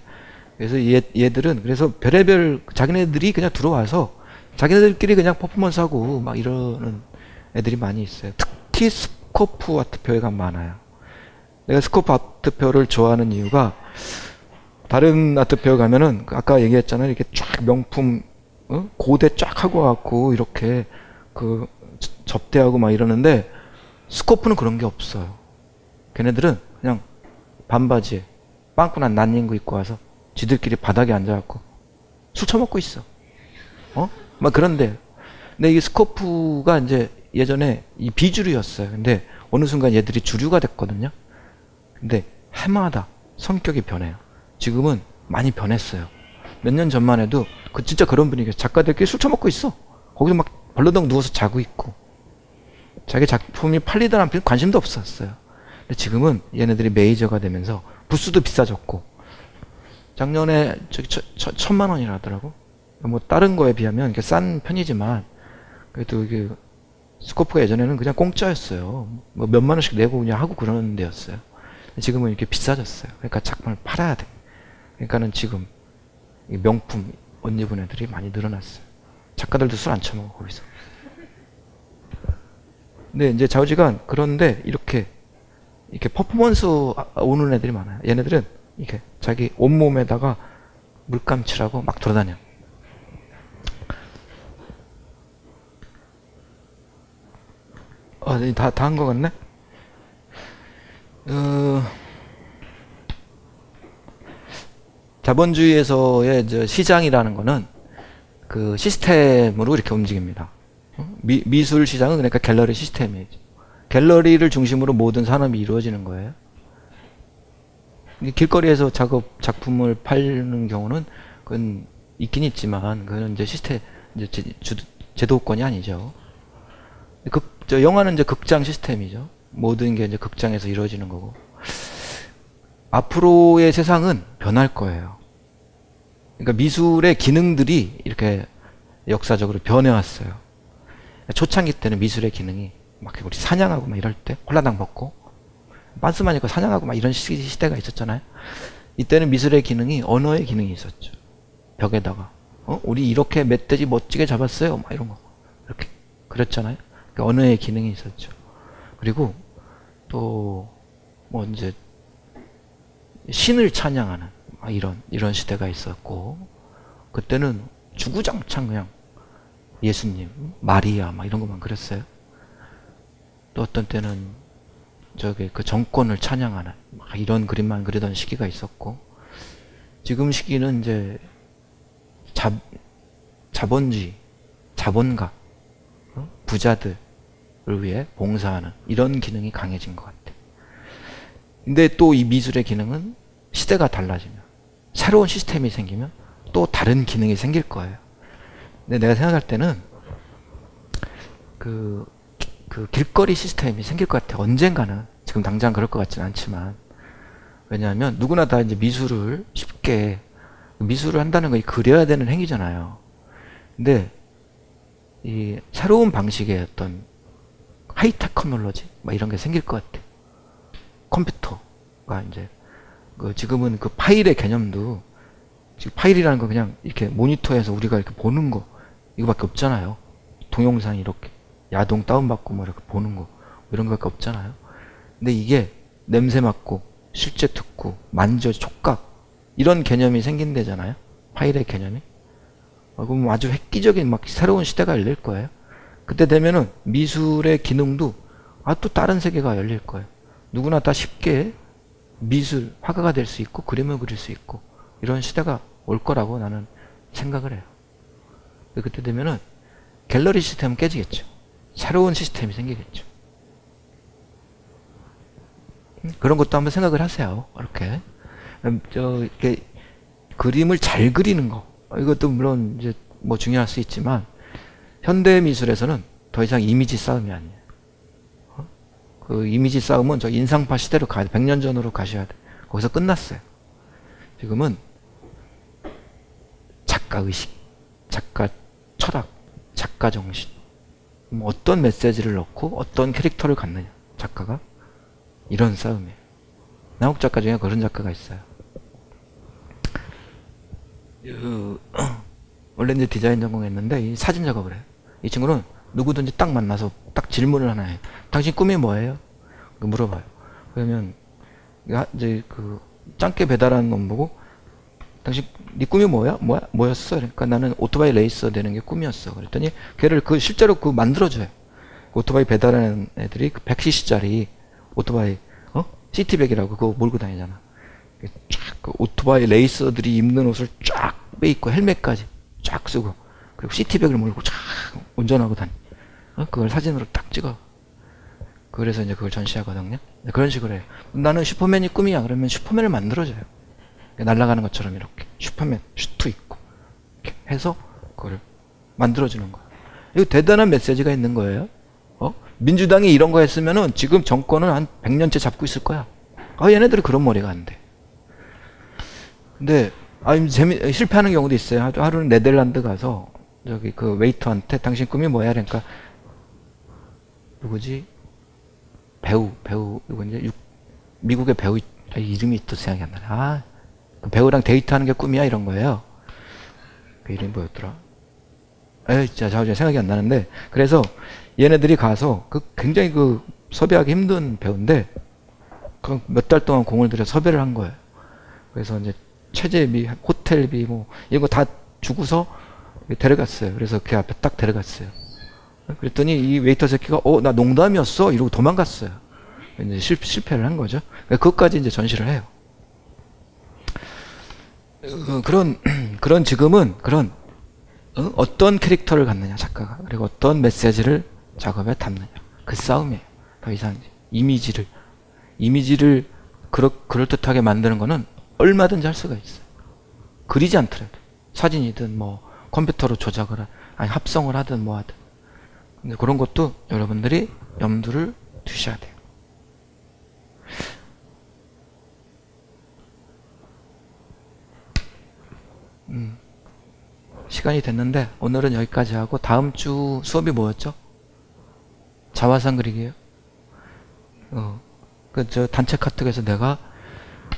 그래서 얘들은 그래서 별의별 자기네들이 그냥 들어와서 자기네들끼리 그냥 퍼포먼스하고 막 이러는 애들이 많이 있어요. 특히 스코프 아트페어에 가면 많아요. 내가 스코프 아트페어를 좋아하는 이유가 다른 아트페어 가면은 아까 얘기했잖아요. 이렇게 쫙 명품 고대 쫙 하고 갖고 이렇게 접대하고 막 이러는데 스코프는 그런 게 없어요. 걔네들은 그냥 반바지에 빵꾸난 난닝구 입고 와서 지들끼리 바닥에 앉아갖고 술 처먹고 있어. 막 그런데. 근데 이 스코프가 이제 예전에 이 비주류였어요. 근데 어느 순간 얘들이 주류가 됐거든요. 근데 해마다 성격이 변해요. 지금은 많이 변했어요. 몇 년 전만 해도 진짜 그런 분위기예요. 작가들끼리 술 처먹고 있어. 거기서 막 벌러덩 누워서 자고 있고. 자기 작품이 팔리더란 관심도 없었어요. 근데 지금은 얘네들이 메이저가 되면서 부스도 비싸졌고. 작년에 1,000만 원이라 하더라고. 뭐 다른 거에 비하면 이게 싼 편이지만 그래도 이게 스코프가 예전에는 그냥 공짜였어요. 뭐 몇만 원씩 내고 그냥 하고 그러는 데였어요. 지금은 이렇게 비싸졌어요. 그러니까 작품을 팔아야 돼. 그러니까는 지금 이 명품 옷 입은 애들이 많이 늘어났어요. 작가들도 술 안 처먹어 거기서. 근데 이제 좌우지간 그런데 이렇게 퍼포먼스 오는 애들이 많아요. 얘네들은 이렇게 자기 온몸에다가 물감 칠하고 막 돌아다녀. 다 한 것 같네? 자본주의에서의 시장이라는 거는 그 시스템으로 이렇게 움직입니다. 미술 시장은 그러니까 갤러리 시스템이죠. 갤러리를 중심으로 모든 산업이 이루어지는 거예요. 길거리에서 작품을 팔는 경우는 그건 있긴 있지만 그건 이제 시스템, 이제 제도권이 아니죠. 영화는 이제 극장 시스템이죠. 모든 게 이제 극장에서 이루어지는 거고. 앞으로의 세상은 변할 거예요. 그러니까 미술의 기능들이 이렇게 역사적으로 변해왔어요. 초창기 때는 미술의 기능이 막 우리 사냥하고 막 이럴 때 홀라당 벗고 빤스만 입고 사냥하고 막 이런 시대가 있었잖아요. 이때는 미술의 기능이 언어의 기능이 있었죠. 벽에다가 우리 이렇게 멧돼지 멋지게 잡았어요. 막 이런 거 이렇게 그랬잖아요. 그러니까 언어의 기능이 있었죠. 그리고 또 뭐 이제 신을 찬양하는 이런 시대가 있었고, 그때는 주구장창 그냥 예수님, 마리아 막 이런 것만 그랬어요. 또 어떤 때는 저기 그 정권을 찬양하는 이런 그림만 그리던 시기가 있었고, 지금 시기는 이제 자본주의, 자본가, 부자들을 위해 봉사하는 이런 기능이 강해진 것 같아요. 근데 또 이 미술의 기능은 시대가 달라지면, 새로운 시스템이 생기면 또 다른 기능이 생길 거예요. 근데 내가 생각할 때는 그 길거리 시스템이 생길 것 같아요. 언젠가는. 지금 당장 그럴 것 같지는 않지만. 왜냐하면 누구나 다 이제 미술을 쉽게, 미술을 한다는 건 그려야 되는 행위잖아요. 근데 이 새로운 방식의 어떤 하이 테크놀로지 이런 게 생길 것 같아요. 컴퓨터가 이제 지금은 그 파일의 개념도, 지금 파일이라는 건 그냥 이렇게 모니터에서 우리가 이렇게 보는 거 이거밖에 없잖아요. 동영상 이렇게 야동 다운받고 뭐 이렇게 보는 거 이런 거밖에 없잖아요. 근데 이게 냄새 맡고 실제 듣고 만져 촉각 이런 개념이 생긴대잖아요. 파일의 개념이. 그럼 아주 획기적인 막 새로운 시대가 열릴 거예요. 그때 되면은 미술의 기능도 또 다른 세계가 열릴 거예요. 누구나 다 쉽게 미술, 화가가 될 수 있고 그림을 그릴 수 있고 이런 시대가 올 거라고 나는 생각을 해요. 그때 되면은 갤러리 시스템은 깨지겠죠. 새로운 시스템이 생기겠죠. 그런 것도 한번 생각을 하세요. 이렇게 이렇게 그림을 잘 그리는 거, 이것도 물론 이제 뭐 중요할 수 있지만 현대 미술에서는 더 이상 이미지 싸움이 아니에요. 그 이미지 싸움은 저 인상파 시대로 가야 돼. 100년 전으로 가셔야 돼. 거기서 끝났어요. 지금은 작가 의식, 작가 철학, 작가 정신, 어떤 메시지를 넣고 어떤 캐릭터를 갖느냐, 작가가. 이런 싸움이에요. 한국 작가 중에 그런 작가가 있어요. 원래 이제 디자인 전공했는데 이 사진 작업을 해요. 이 친구는 누구든지 딱 만나서 딱 질문을 하나 해요. 당신 꿈이 뭐예요? 물어봐요. 그러면 이제 그 짱깨 배달하는 놈 보고, 당신 네 꿈이 뭐였어? 그러니까 나는 오토바이 레이서 되는 게 꿈이었어. 그랬더니 걔를 실제로 만들어줘요. 오토바이 배달하는 애들이 100cc짜리 오토바이 시티백이라고 그거 몰고 다니잖아. 그 오토바이 레이서들이 입는 옷을 쫙 빼입고 헬멧까지 쫙 쓰고, 그리고 시티백을 몰고 쫙 운전하고 다니. 그걸 사진으로 딱 찍어. 그래서 이제 그걸 전시하거든요. 그런 식으로 해요. 나는 슈퍼맨이 꿈이야. 그러면 슈퍼맨을 만들어줘요. 날아가는 것처럼 이렇게 슈퍼맨 슈트 입고 이렇게 해서 그걸 만들어주는 거예요. 이거 대단한 메시지가 있는 거예요. 민주당이 이런 거 했으면은 지금 정권은 한 100년째 잡고 있을 거야. 얘네들이 그런 머리가 안 돼. 근데 실패하는 경우도 있어요. 하루는 네덜란드 가서 저기 그 웨이터한테 당신 꿈이 뭐야? 그러니까 누구지? 배우 누구지? 미국의 배우 이름이 또 생각이 안 나네. 그 배우랑 데이트하는 게 꿈이야 이런 거예요. 그 이름이 뭐였더라? 진짜 생각이 안 나는데, 그래서 얘네들이 가서 굉장히 섭외하기 힘든 배우인데 몇 달 동안 공을 들여 섭외를 한 거예요. 그래서 이제 체제비, 호텔비 이런 거 다 주고서 데려갔어요. 그래서 그 앞에 딱 데려갔어요. 그랬더니 이 웨이터 새끼가 나 농담이었어 이러고 도망갔어요. 이제 실패를 한 거죠. 그것까지 이제 전시를 해요. 그런 지금은 어떤 캐릭터를 갖느냐 작가가, 그리고 어떤 메시지를 작업에 담느냐, 그 싸움이에요. 더 이상 이미지를 그럴듯하게 만드는 거는 얼마든지 할 수가 있어요. 그리지 않더라도 사진이든 컴퓨터로 조작을 합성을 하든 뭐 하든. 근데 그런 것도 여러분들이 염두를 두셔야 돼요. 시간이 됐는데 오늘은 여기까지 하고, 다음 주 수업이 뭐였죠? 자화상 그리기예요. 저 단체 카톡에서 내가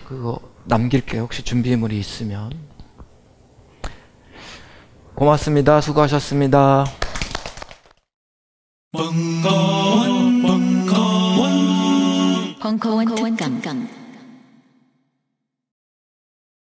그거 남길게요. 혹시 준비물이 있으면. 고맙습니다. 수고하셨습니다. 벙커원 특강